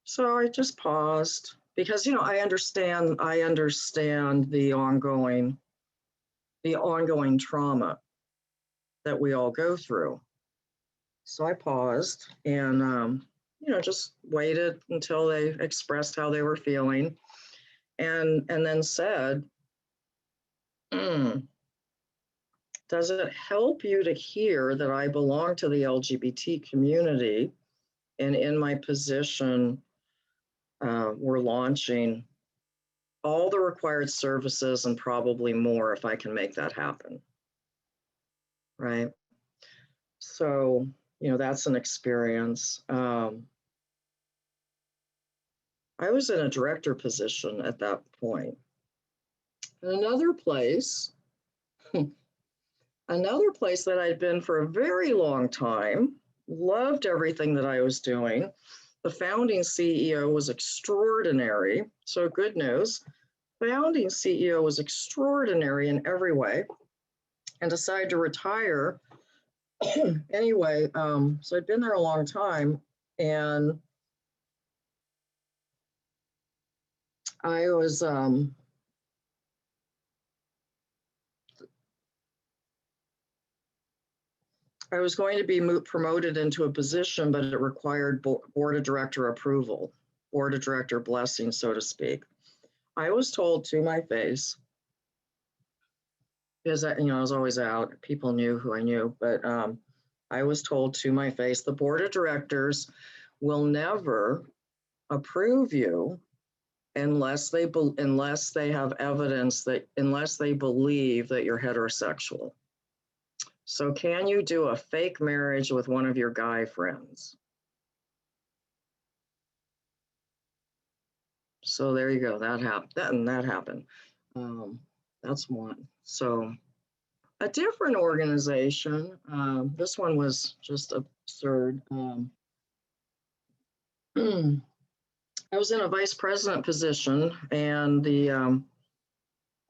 So I just paused because, you know, I understand the ongoing trauma that we all go through. So I paused and, you know, just waited until they expressed how they were feeling, and then said, does it help you to hear that I belong to the LGBT community, and in my position, we're launching all the required services and probably more if I can make that happen, right? So, you know, that's an experience. I was in a director position at that point. Another place that I'd been for a very long time, loved everything that I was doing. The founding CEO was extraordinary. So good news, founding CEO was extraordinary in every way and decided to retire. Anyway, so I'd been there a long time, and I was going to be promoted into a position, but it required board of director approval, board of director blessing, so to speak. I was told to my face, because you know, I was always out, people knew who I knew, but I was told to my face, the board of directors will never approve you unless they have evidence unless they believe that you're heterosexual. So can you do a fake marriage with one of your guy friends? So there you go. That happened. That's one. So a different organization. This one was just absurd. I was in a vice president position, and the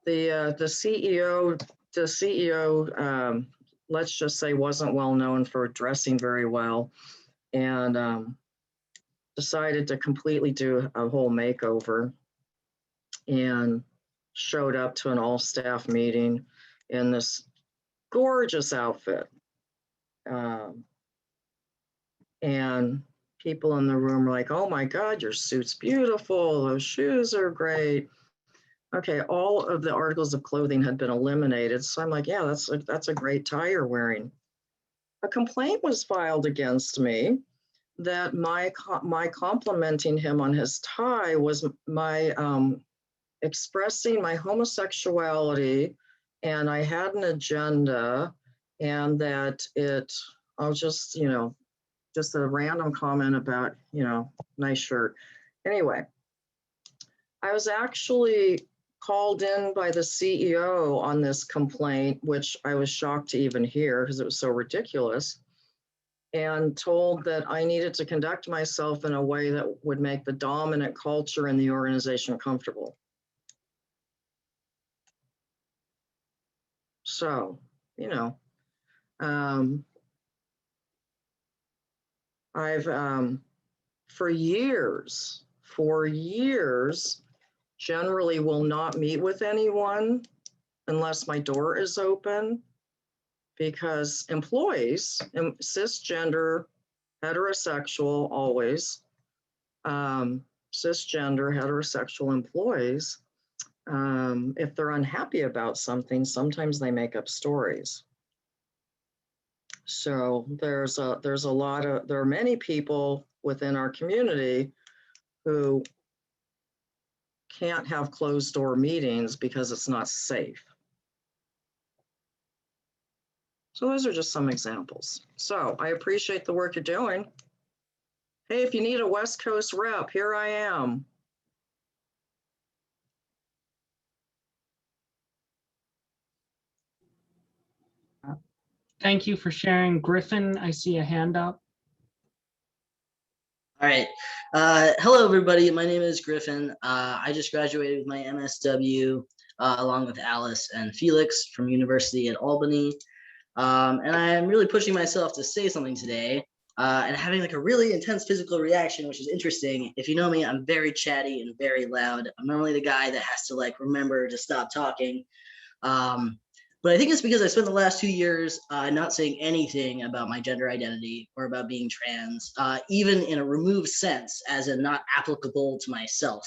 CEO, let's just say, wasn't well known for dressing very well, and decided to completely do a whole makeover, and showed up to an all-staff meeting in this gorgeous outfit, and people in the room were like, oh my God, your suit's beautiful. Those shoes are great. Okay, all of the articles of clothing had been eliminated. So I'm like, yeah, that's a great tie you're wearing. A complaint was filed against me that my complimenting him on his tie was my expressing my homosexuality, and I had an agenda, and that I'll just, just a random comment about, nice shirt. Anyway, I was actually called in by the CEO on this complaint, which I was shocked to even hear because it was so ridiculous, and told that I needed to conduct myself in a way that would make the dominant culture in the organization comfortable. So, I've, for years, generally will not meet with anyone unless my door is open, because employees, cisgender, heterosexual, always, cisgender, heterosexual employees, if they're unhappy about something, sometimes they make up stories. So there are many people within our community who can't have closed door meetings because it's not safe. So those are just some examples. So I appreciate the work you're doing. Hey, if you need a West Coast rep, here I am. Thank you for sharing. Griffin, I see a hand up. All right. Hello, everybody. My name is Griffin. I just graduated with my MSW along with Alice and Felix from University at Albany. And I'm really pushing myself to say something today and having like a really intense physical reaction, which is interesting. If you know me, I'm very chatty and very loud. I'm normally the guy that has to like remember to stop talking. But I think it's because I spent the last 2 years not saying anything about my gender identity or about being trans, even in a removed sense, as in not applicable to myself.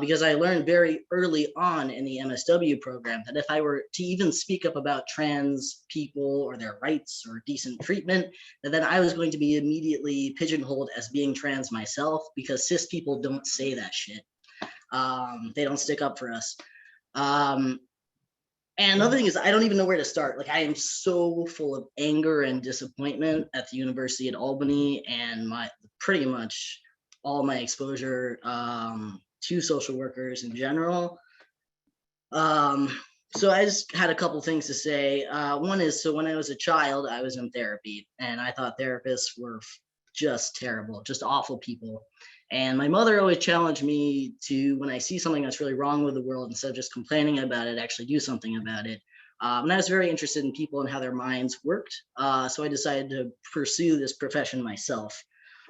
Because I learned very early on in the MSW program that if I were to even speak up about trans people or their rights or decent treatment, that then I was going to be immediately pigeonholed as being trans myself, because cis people don't say that shit. They don't stick up for us. And another thing is, I don't even know where to start. Like, I am so full of anger and disappointment at the University at Albany and pretty much all my exposure to social workers in general. So I just had a couple things to say. One is, so when I was a child, I was in therapy, and I thought therapists were just terrible, just awful people. And my mother always challenged me to, when I see something that's really wrong with the world, instead of just complaining about it, actually do something about it. And I was very interested in people and how their minds worked. So I decided to pursue this profession myself.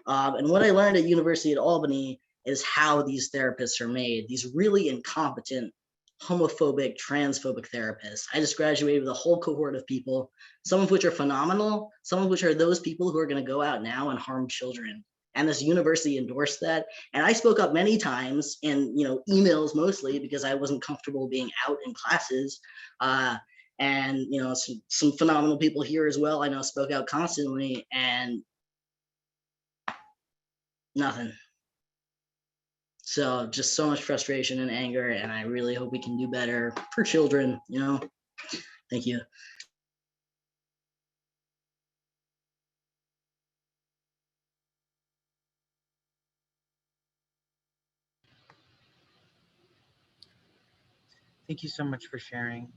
And what I learned at University at Albany is how these therapists are made, these really incompetent, homophobic, transphobic therapists. I just graduated with a whole cohort of people, some of which are phenomenal, some of which are those people who are going to go out now and harm children. And this university endorsed that. And I spoke up many times in, emails mostly, because I wasn't comfortable being out in classes. And, some phenomenal people here as well, I know, spoke out constantly, and nothing. So just so much frustration and anger, and I really hope we can do better for children, Thank you. Thank you so much for sharing.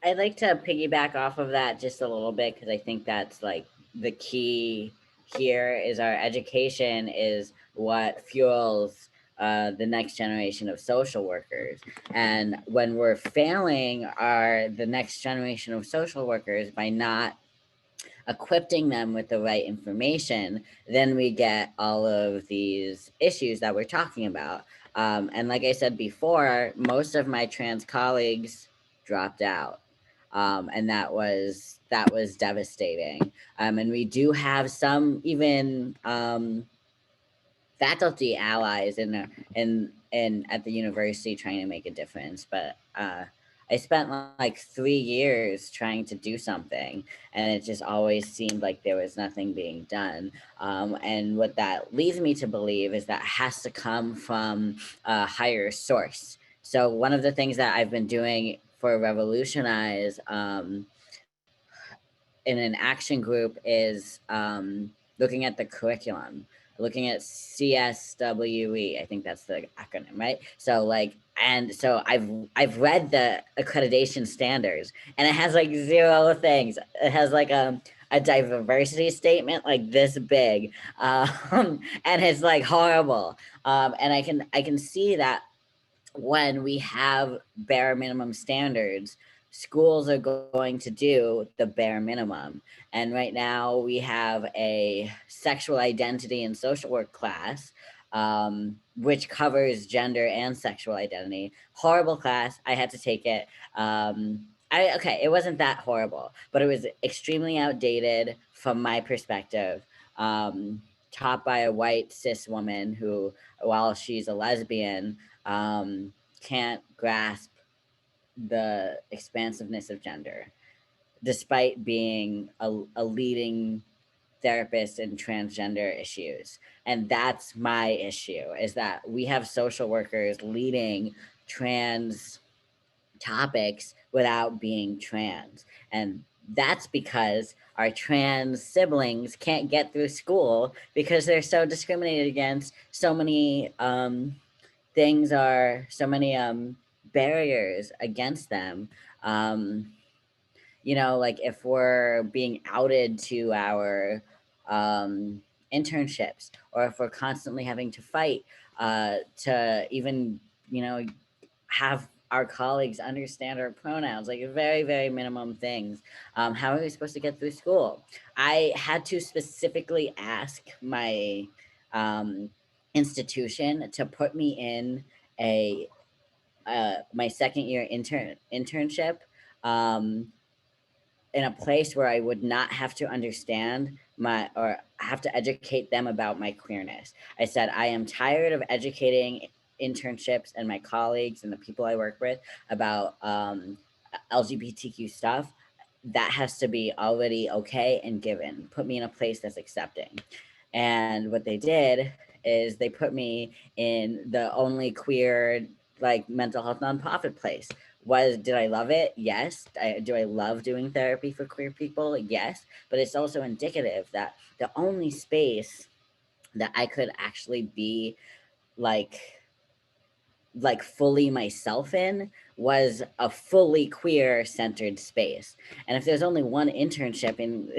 I'd like to piggyback off of that just a little bit, because I think that's like the key here is our education is what fuels the next generation of social workers. And when we're failing the next generation of social workers by not equipping them with the right information, then we get all of these issues that we're talking about. And like I said before, most of my trans colleagues dropped out. And that was devastating. And we do have some even faculty allies in at the university trying to make a difference, but I spent like 3 years trying to do something, and it just always seemed like there was nothing being done. And what that leads me to believe is that has to come from a higher source. So one of the things that I've been doing for Revolutionize in an action group is looking at the curriculum, looking at CSWE. I think that's the acronym, right? So like, and so I've read the accreditation standards, and it has like 0 things. It has like a diversity statement like this big, and it's like horrible. And I can see that when we have bare minimum standards, schools are going to do the bare minimum. And right now we have a sexual identity and social work class, which covers gender and sexual identity. Horrible class. I had to take it. Okay, it wasn't that horrible, but it was extremely outdated from my perspective. Taught by a white cis woman who, while she's a lesbian, can't grasp the expansiveness of gender, despite being a leading therapist in transgender issues. And that's my issue, is that we have social workers leading trans topics without being trans. And that's because our trans siblings can't get through school because they're so discriminated against. So many things are, so many barriers against them. You know, like if we're being outed to our internships, or if we're constantly having to fight to even, you know, have our colleagues understand our pronouns, like very, very minimum things. How are we supposed to get through school? I had to specifically ask my institution to put me in a my second year internship in a place where I would not have to understand or have to educate them about my queerness. I said, I am tired of educating internships and my colleagues and the people I work with about LGBTQ stuff. That has to be already okay and given. Put me in a place that's accepting. And what they did is they put me in the only queer like mental health nonprofit place. Did I love it? Yes. Do I love doing therapy for queer people? Yes. But it's also indicative that the only space that I could actually be like fully myself in was a fully queer centered space. And if there's only one internship in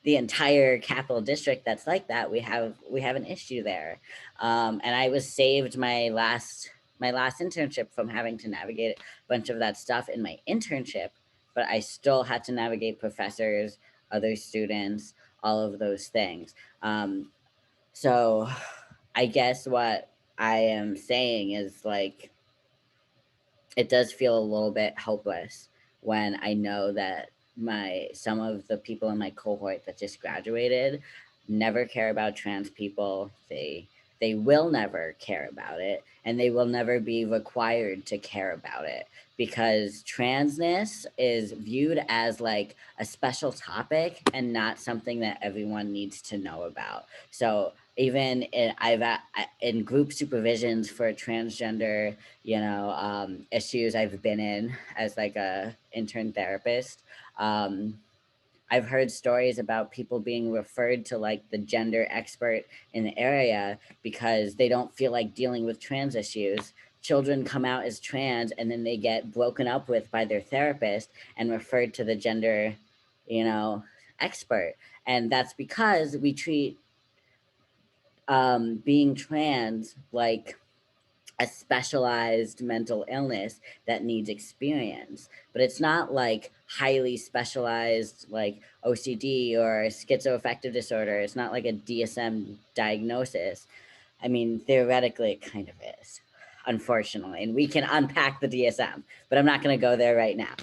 the entire Capital District that's like that, we have an issue there. And I was saved my last internship from having to navigate a bunch of that stuff in my internship, but I still had to navigate professors, other students, all of those things. So I guess what I am saying is like, it does feel a little bit hopeless when I know that some of the people in my cohort that just graduated never care about trans people. They will never care about it, and they will never be required to care about it, because transness is viewed as like a special topic and not something that everyone needs to know about. So even in group supervisions for transgender, you know, issues I've been in as like a intern therapist, I've heard stories about people being referred to like the gender expert in the area because they don't feel like dealing with trans issues. Children come out as trans and then they get broken up with by their therapist and referred to the gender, you know, expert. And that's because we treat being trans like a specialized mental illness that needs experience, but it's not like highly specialized like OCD or schizoaffective disorder. It's not like a DSM diagnosis. I mean, theoretically it kind of is. unfortunately, and we can unpack the DSM, but I'm not going to go there right now.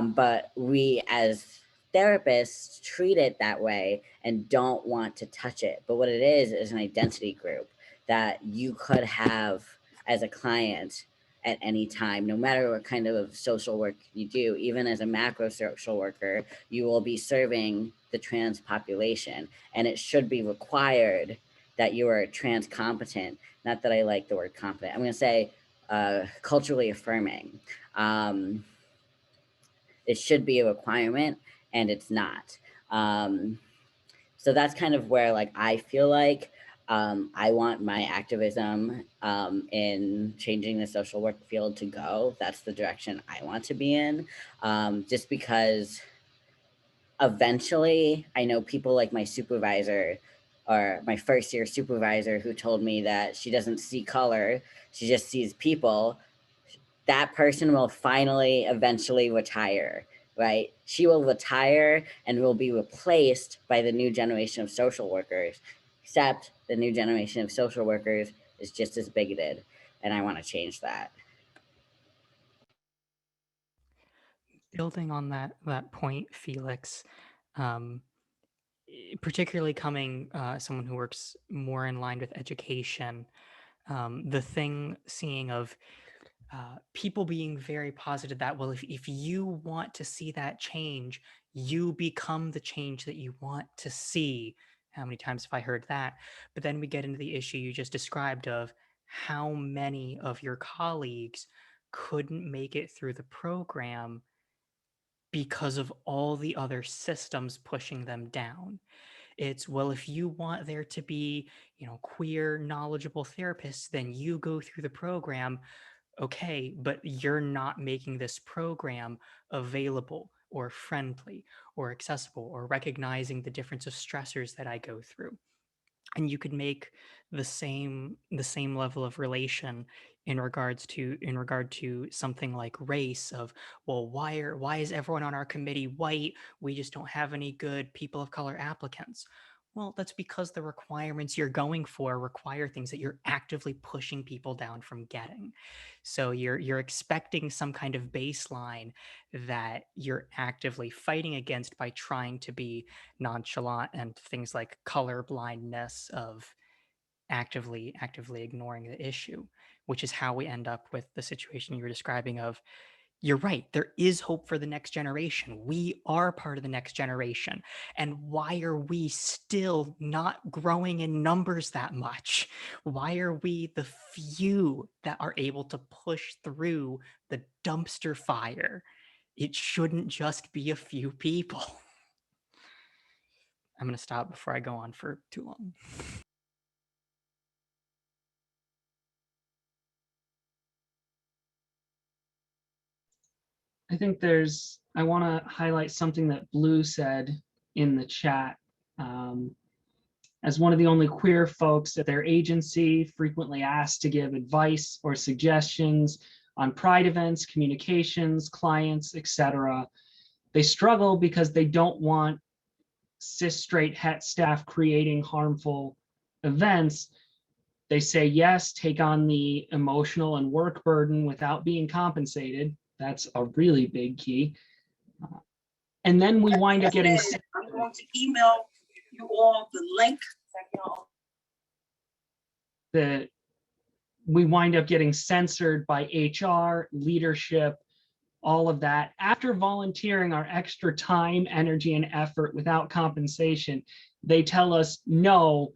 But we as therapists treat it that way and don't want to touch it. But what it is an identity group that you could have as a client at any time, no matter what kind of social work you do. Even as a macro social worker, you will be serving the trans population, and it should be required that you are trans competent. Not that I like the word competent. I'm going to say culturally affirming. It should be a requirement, and it's not. So that's kind of where like I feel like I want my activism in changing the social work field to go. That's the direction I want to be in, just because eventually I know people like my supervisor or my first year supervisor who told me that she doesn't see color, she just sees people. That person will finally eventually retire, right? She will retire and will be replaced by the new generation of social workers, except the new generation of social workers is just as bigoted, and I want to change that. Building on that point, Felix, particularly coming someone who works more in line with education, the thing seeing of people being very positive that, well, if you want to see that change, you become the change that you want to see. How many times have I heard that? But then we get into the issue you just described of how many of your colleagues couldn't make it through the program because of all the other systems pushing them down. It's, well, if you want there to be, queer, knowledgeable therapists, then you go through the program. Okay, but you're not making this program available or friendly or accessible or recognizing the difference of stressors that I go through. And you could make the same level of relation in regard to something like race of, well, why is everyone on our committee white? We just don't have any good people of color applicants. Well, that's because the requirements you're going for require things that you're actively pushing people down from getting. So you're expecting some kind of baseline that you're actively fighting against by trying to be nonchalant, and things like color blindness of actively ignoring the issue, which is how we end up with the situation you were describing of, you're right, there is hope for the next generation. We are part of the next generation. And why are we still not growing in numbers that much? Why are we the few that are able to push through the dumpster fire? It shouldn't just be a few people. I'm going to stop before I go on for too long. I think I want to highlight something that Blue said in the chat. As one of the only queer folks at their agency, frequently asked to give advice or suggestions on pride events, communications, clients, etc. They struggle because they don't want cis straight het staff creating harmful events. They say yes, take on the emotional and work burden without being compensated. That's a really big key. And then we wind up getting... I'm going to email you all the link. We wind up getting censored by HR, leadership, all of that. After volunteering our extra time, energy, and effort without compensation, they tell us, no,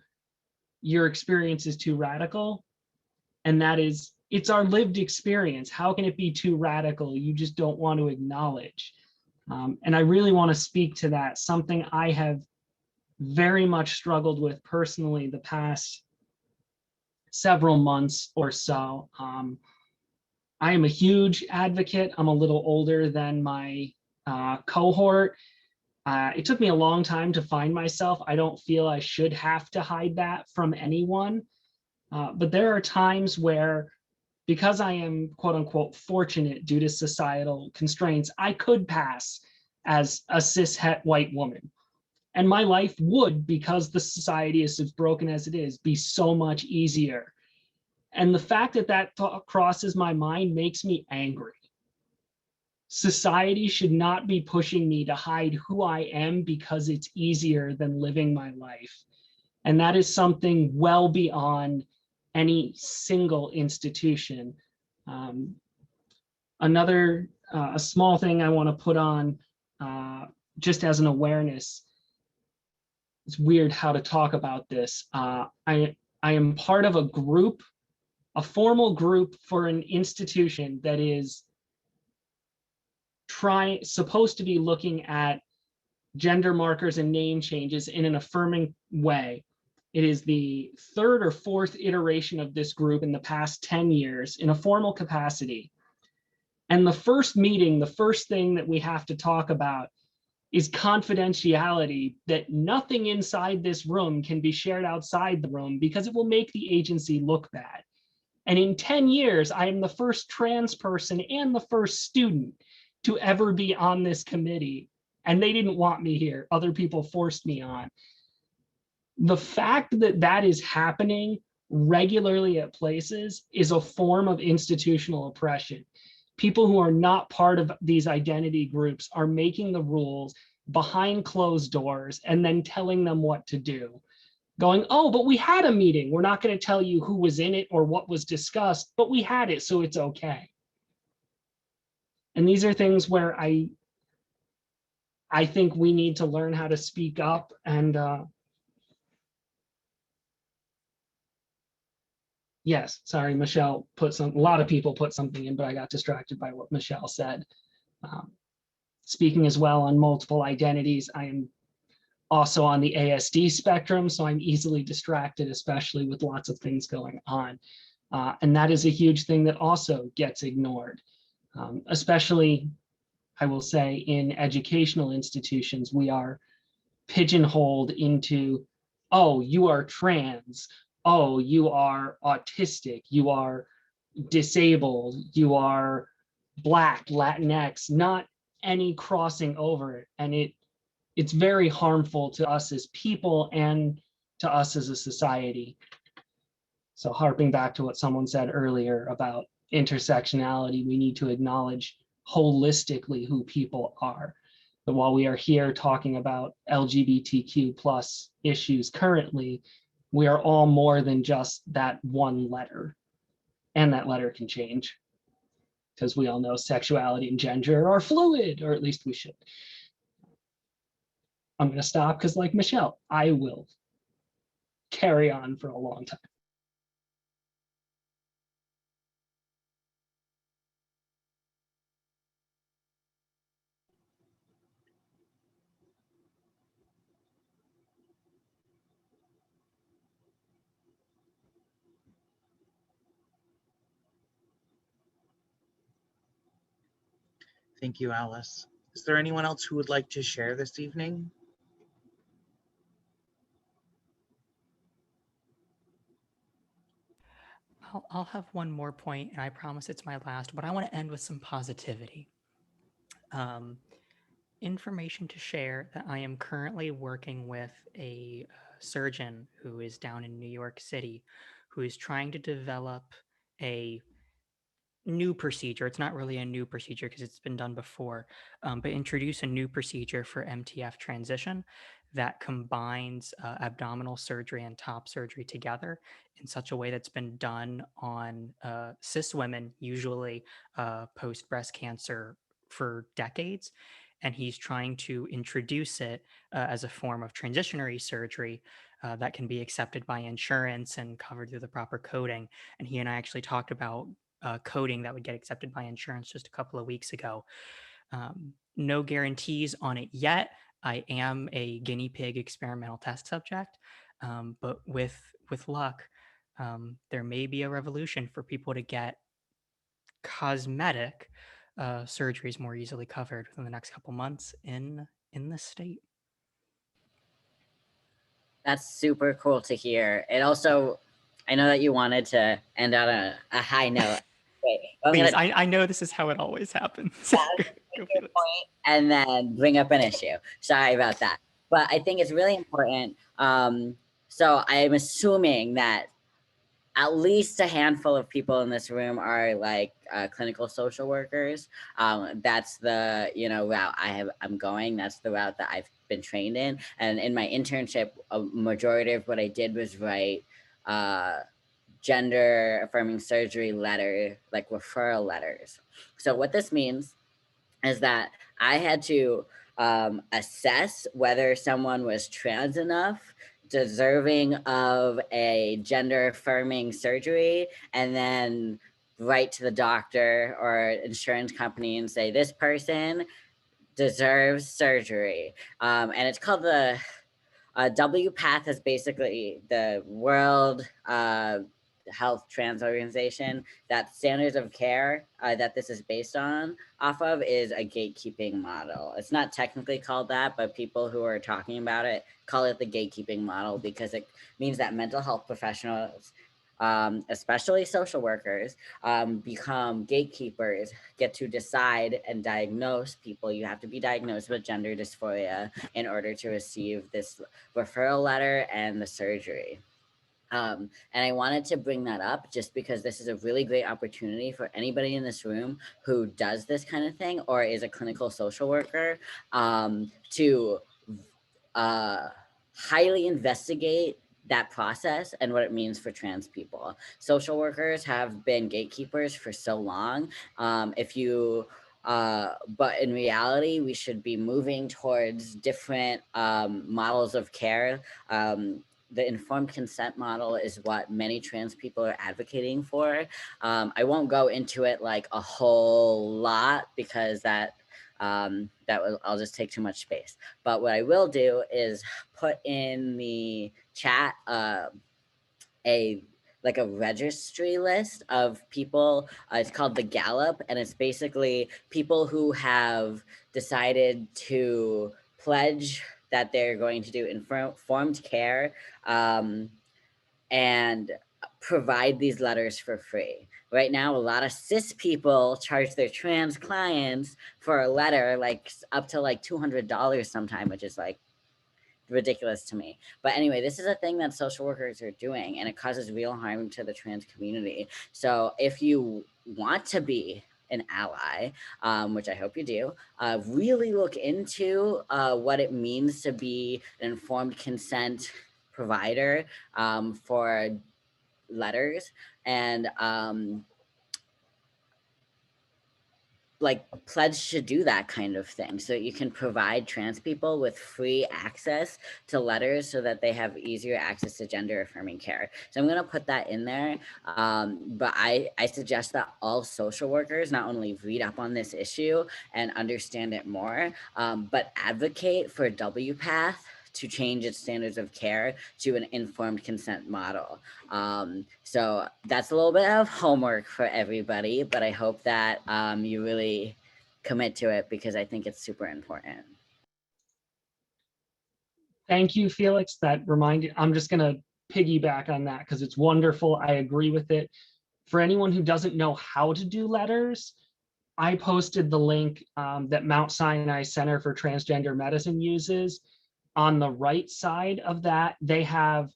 your experience is too radical. And that is, it's our lived experience. How can it be too radical? You just don't want to acknowledge. And I really want to speak to that, something I have very much struggled with personally the past several months or so. I am a huge advocate. I'm a little older than my cohort. It took me a long time to find myself. I don't feel I should have to hide that from anyone. But there are times where, because I am quote unquote fortunate due to societal constraints, I could pass as a cis het white woman. And my life would, because the society is as broken as it is, be so much easier. And the fact that that thought crosses my mind makes me angry. Society should not be pushing me to hide who I am because it's easier than living my life. And that is something well beyond any single institution. Another a small thing I want to put on just as an awareness. It's weird how to talk about this. I am part of a group, a formal group for an institution that is supposed to be looking at gender markers and name changes in an affirming way. It is the third or fourth iteration of this group in the past 10 years in a formal capacity. And the first meeting, the first thing that we have to talk about is confidentiality, that nothing inside this room can be shared outside the room because it will make the agency look bad. And in 10 years, I am the first trans person and the first student to ever be on this committee. And they didn't want me here. Other people forced me on. The fact that that is happening regularly at places is a form of institutional oppression. People who are not part of these identity groups are making the rules behind closed doors and then telling them what to do. Going, oh, but we had a meeting. We're not going to tell you who was in it or what was discussed, but we had it, so it's okay. And these are things where I think we need to learn how to speak up. And yes, sorry, Michelle a lot of people put something in, but I got distracted by what Michelle said. Speaking as well on multiple identities, I am also on the ASD spectrum, so I'm easily distracted, especially with lots of things going on. And that is a huge thing that also gets ignored, especially, I will say, in educational institutions. We are pigeonholed into, oh, you are trans, oh, you are autistic, you are disabled, you are Black, Latinx, not any crossing over it. And it's very harmful to us as people and to us as a society. So harping back to what someone said earlier about intersectionality, we need to acknowledge holistically who people are. But while we are here talking about LGBTQ plus issues currently, we are all more than just that one letter. And that letter can change, because we all know sexuality and gender are fluid, or at least we should. I'm going to stop because, like Michelle, I will carry on for a long time. Thank you, Alice. Is there anyone else who would like to share this evening? I'll have one more point, and I promise it's my last, but I want to end with some positivity. Information to share that I am currently working with a surgeon who is down in New York City, who is trying to develop a new procedure. It's not really a new procedure because it's been done before, but introduce a new procedure for MTF transition that combines abdominal surgery and top surgery together in such a way that's been done on cis women, usually post breast cancer, for decades. And he's trying to introduce it as a form of transitionary surgery that can be accepted by insurance and covered through the proper coding. And he and I actually talked about coding that would get accepted by insurance just a couple of weeks ago. No guarantees on it yet. I am a guinea pig experimental test subject, but with luck, there may be a revolution for people to get cosmetic surgeries more easily covered within the next couple months in the state. That's super cool to hear. It also, I know that you wanted to end on a high note. Wait, please, I know this is how it always happens. Go point and then bring up an issue. Sorry about that. But I think it's really important. So I'm assuming that at least a handful of people in this room are like clinical social workers. That's the route I'm going. That's the route that I've been trained in. And in my internship, a majority of what I did was write gender affirming surgery letter, like referral letters. So what this means is that I had to assess whether someone was trans enough, deserving of a gender affirming surgery, and then write to the doctor or insurance company and say, this person deserves surgery. And it's called the WPATH is basically the World Health Trans Organization. That standards of care that this is based on off of is a gatekeeping model. It's not technically called that, but people who are talking about it call it the gatekeeping model because it means that mental health professionals, especially social workers, become gatekeepers, get to decide and diagnose people. You have to be diagnosed with gender dysphoria in order to receive this referral letter and the surgery. And I wanted to bring that up just because this is a really great opportunity for anybody in this room who does this kind of thing or is a clinical social worker to highly investigate that process and what it means for trans people. Social workers have been gatekeepers for so long. But in reality, we should be moving towards different models of care. The informed consent model is what many trans people are advocating for. I won't go into it like a whole lot because I'll just take too much space. But what I will do is put in the chat a registry list of people. It's called the Gallup, and it's basically people who have decided to pledge that they're going to do informed care and provide these letters for free. Right now, a lot of cis people charge their trans clients for a letter like up to like $200 sometime, which is like ridiculous to me. But anyway, this is a thing that social workers are doing, and it causes real harm to the trans community. So if you want to be an ally, which I hope you do, really look into what it means to be an informed consent provider for letters, and pledge to do that kind of thing so that you can provide trans people with free access to letters so that they have easier access to gender affirming care. So I'm going to put that in there. But I suggest that all social workers not only read up on this issue and understand it more, but advocate for WPATH to change its standards of care to an informed consent model. So that's a little bit of homework for everybody, but I hope that you really commit to it because I think it's super important. Thank you, Felix. That reminded, I'm just going to piggyback on that because it's wonderful. I agree with it. For anyone who doesn't know how to do letters, I posted the link that Mount Sinai Center for Transgender Medicine uses. On the right side of that, they have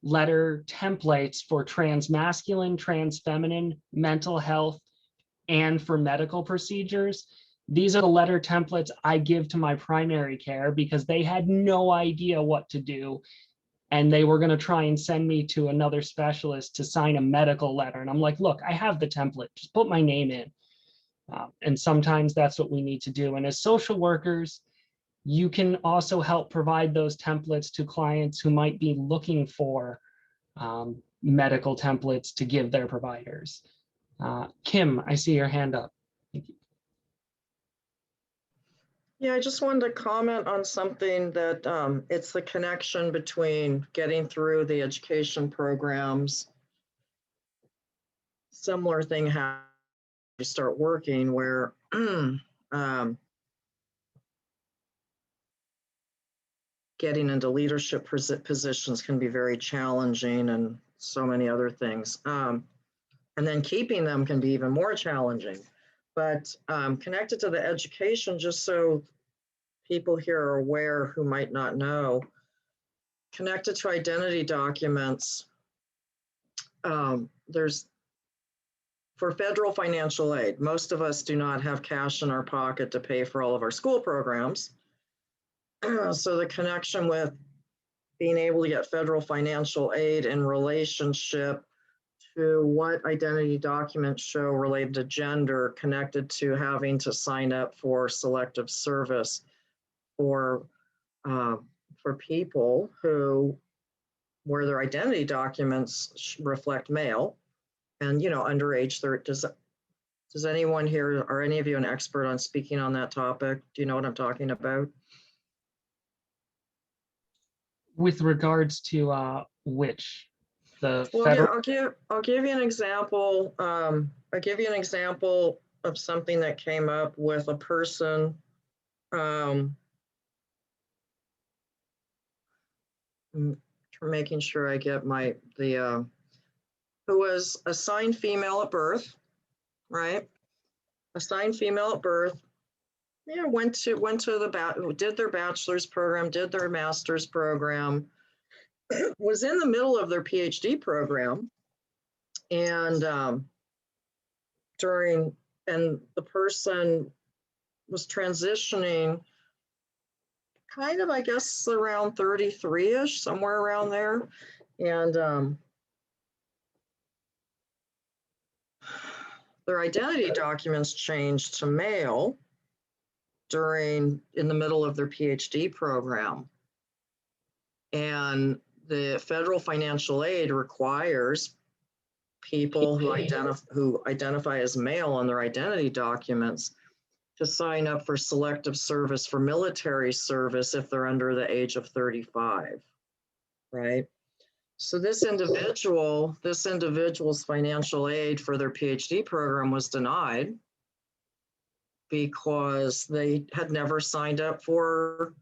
letter templates for trans masculine, trans feminine, mental health, and for medical procedures. These are the letter templates I give to my primary care because they had no idea what to do. And they were going to try and send me to another specialist to sign a medical letter. And I'm like, look, I have the template, just put my name in. And sometimes that's what we need to do. And as social workers, you can also help provide those templates to clients who might be looking for medical templates to give their providers. Kim, I see your hand up. Thank you. Yeah, I just wanted to comment on something that it's the connection between getting through the education programs. Similar thing happens when you start working where getting into leadership positions can be very challenging and so many other things. And then keeping them can be even more challenging. But connected to the education, just so people here are aware who might not know, connected to identity documents, there's for federal financial aid, most of us do not have cash in our pocket to pay for all of our school programs. So the connection with being able to get federal financial aid in relationship to what identity documents show related to gender, connected to having to sign up for selective service for people who, where their identity documents reflect male, and underage. Does anyone here, are any of you an expert on speaking on that topic? Do you know what I'm talking about? With regards to which? The Well, federal? I'll give you an example. I'll give you an example of something that came up with a person. Making sure I get who was assigned female at birth, right? Assigned female at birth. Yeah, went to did their bachelor's program, did their master's program, was in the middle of their PhD program, and the person was transitioning kind of, I guess, around 33-ish, somewhere around there. And their identity documents changed to male in the middle of their PhD program. And the federal financial aid requires people who identify as male on their identity documents to sign up for selective service for military service if they're under the age of 35, right? So this individual's financial aid for their PhD program was denied because they had never signed up for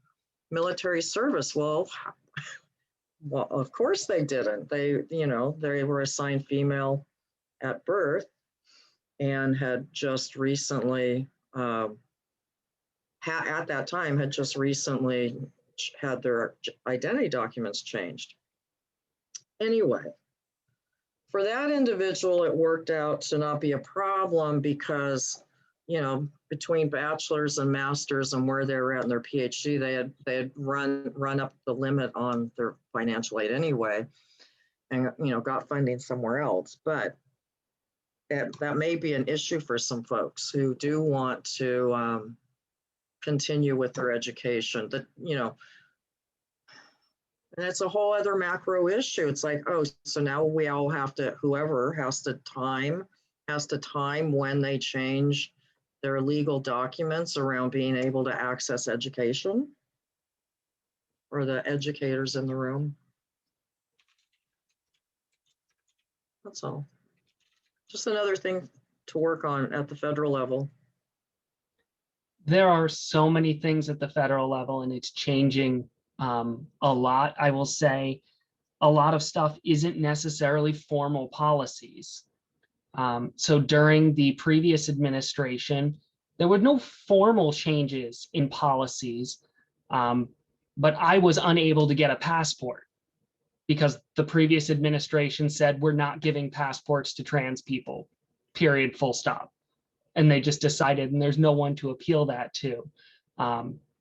military service. Well, of course they didn't. They were assigned female at birth and had just recently, at that time, had just recently had their identity documents changed. Anyway, for that individual, it worked out to not be a problem because, between bachelor's and master's and where they were at in their PhD, they had run up the limit on their financial aid anyway, and got funding somewhere else. But that may be an issue for some folks who do want to continue with their education. And it's a whole other macro issue. It's like, oh, so now we all have to, whoever has to time when they change their legal documents around being able to access education, or the educators in the room. That's all. Just another thing to work on at the federal level. There are so many things at the federal level, and it's changing a lot. I will say a lot of stuff isn't necessarily formal policies. So during the previous administration, there were no formal changes in policies, but I was unable to get a passport because the previous administration said we're not giving passports to trans people, period, full stop. And they just decided, and there's no one to appeal that to.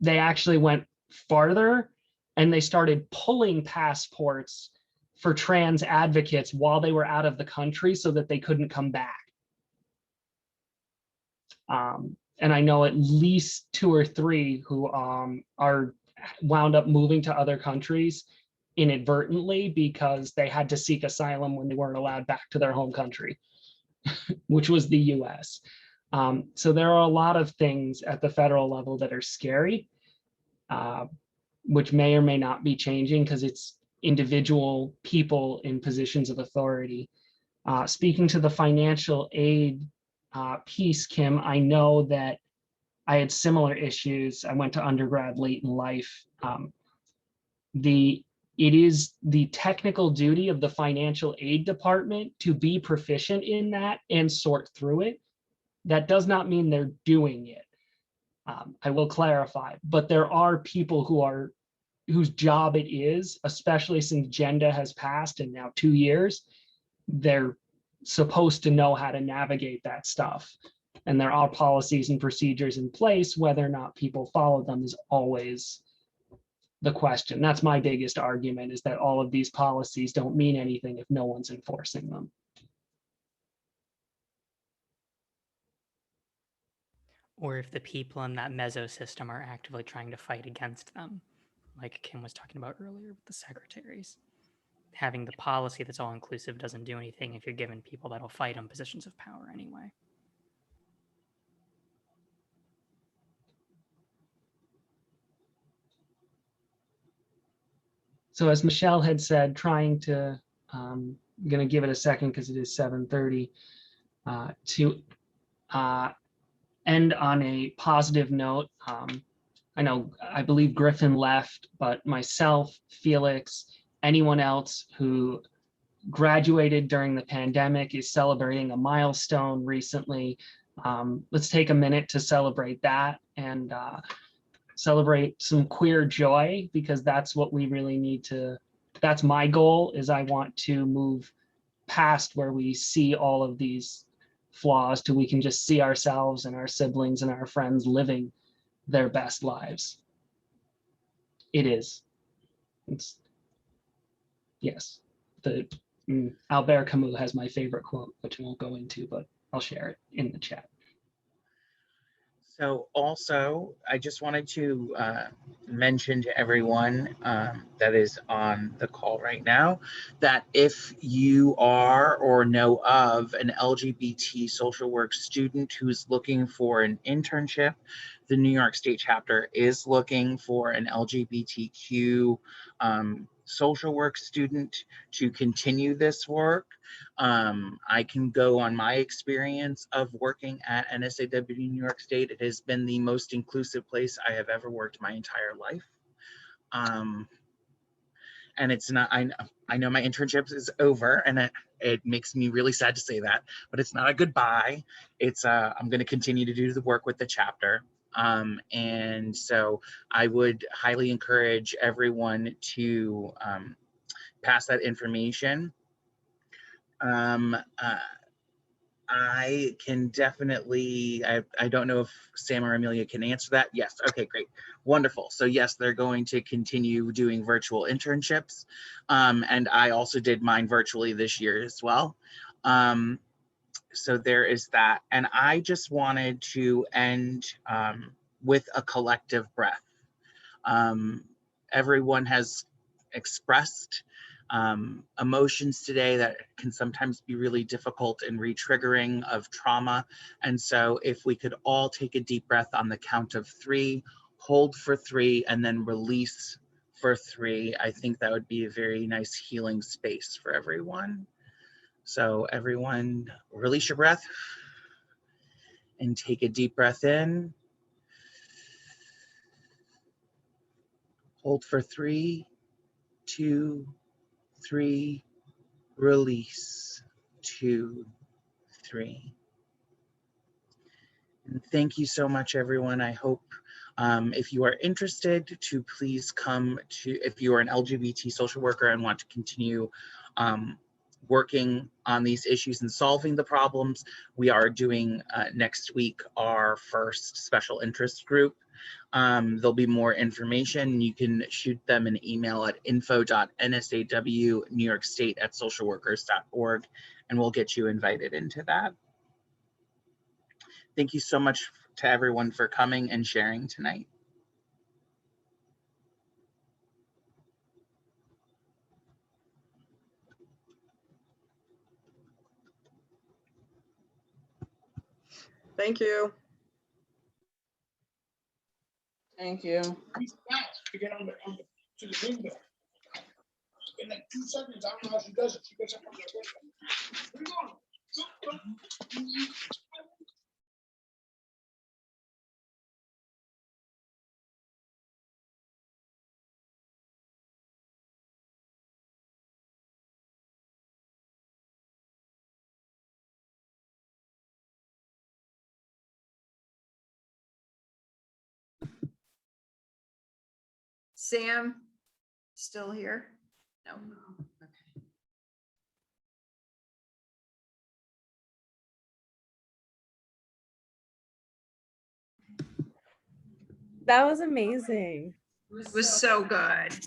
They actually went farther, and they started pulling passports for trans advocates while they were out of the country so that they couldn't come back. And I know at least 2 or 3 who are wound up moving to other countries inadvertently because they had to seek asylum when they weren't allowed back to their home country, which was the US. So there are a lot of things at the federal level that are scary, which may or may not be changing because it's individual people in positions of authority. Speaking to the financial aid piece, Kim, I know that I had similar issues. I went to undergrad late in life. It is the technical duty of the financial aid department to be proficient in that and sort through it. That does not mean they're doing it. I will clarify, but there are people whose job it is, especially since GENDA has passed in now 2 years, they're supposed to know how to navigate that stuff. And there are policies and procedures in place. Whether or not people follow them is always the question. That's my biggest argument, is that all of these policies don't mean anything if no one's enforcing them. Or if the people in that meso system are actively trying to fight against them, like Kim was talking about earlier with the secretaries. Having the policy that's all inclusive doesn't do anything if you're giving people that'll fight on positions of power anyway. So as Michelle had said, trying to, I'm going to give it a second because it is 7:30, to end on a positive note. I believe Griffin left, but myself, Felix, anyone else who graduated during the pandemic is celebrating a milestone recently. Let's take a minute to celebrate that and celebrate some queer joy, because that's what we really need to, that's my goal, is I want to move past where we see all of these flaws to we can just see ourselves and our siblings and our friends living their best lives. It is. It's, yes. Albert Camus has my favorite quote, which I won't go into, but I'll share it in the chat. So also, I just wanted to mention to everyone that is on the call right now that if you are or know of an LGBT social work student who's looking for an internship, the New York State chapter is looking for an LGBTQ social work student to continue this work. I can go on my experience of working at NSAW New York State. It has been the most inclusive place I have ever worked my entire life. And it's not, I know my internship is over, and it makes me really sad to say that, but it's not a goodbye. It's I'm going to continue to do the work with the chapter. And so I would highly encourage everyone to pass that information. I can definitely, I don't know if Sam or Amelia can answer that. Yes, okay, great, wonderful. So yes, they're going to continue doing virtual internships. And I also did mine virtually this year as well. So there is that. And I just wanted to end with a collective breath. Everyone has expressed emotions today that can sometimes be really difficult and re-triggering of trauma. And so if we could all take a deep breath on the count of 3, hold for 3, and then release for 3, I think that would be a very nice healing space for everyone. So everyone, release your breath and take a deep breath in. Hold for 3, 2, 3, release, 2, 3. And thank you so much, everyone. I hope if you are interested to please come to, if you are an LGBT social worker and want to continue working on these issues and solving the problems, we are doing next week our first special interest group. There'll be more information. You can shoot them an email at info.naswnewyorkstate@socialworkers.org, and we'll get you invited into that. Thank you so much to everyone for coming and sharing tonight. Thank you. Thank you. To get on the to the window. In like 2 seconds, I don't know how she does it. She gets up on the window. Bring it on. Sam, still here? No. That was amazing. It was so good.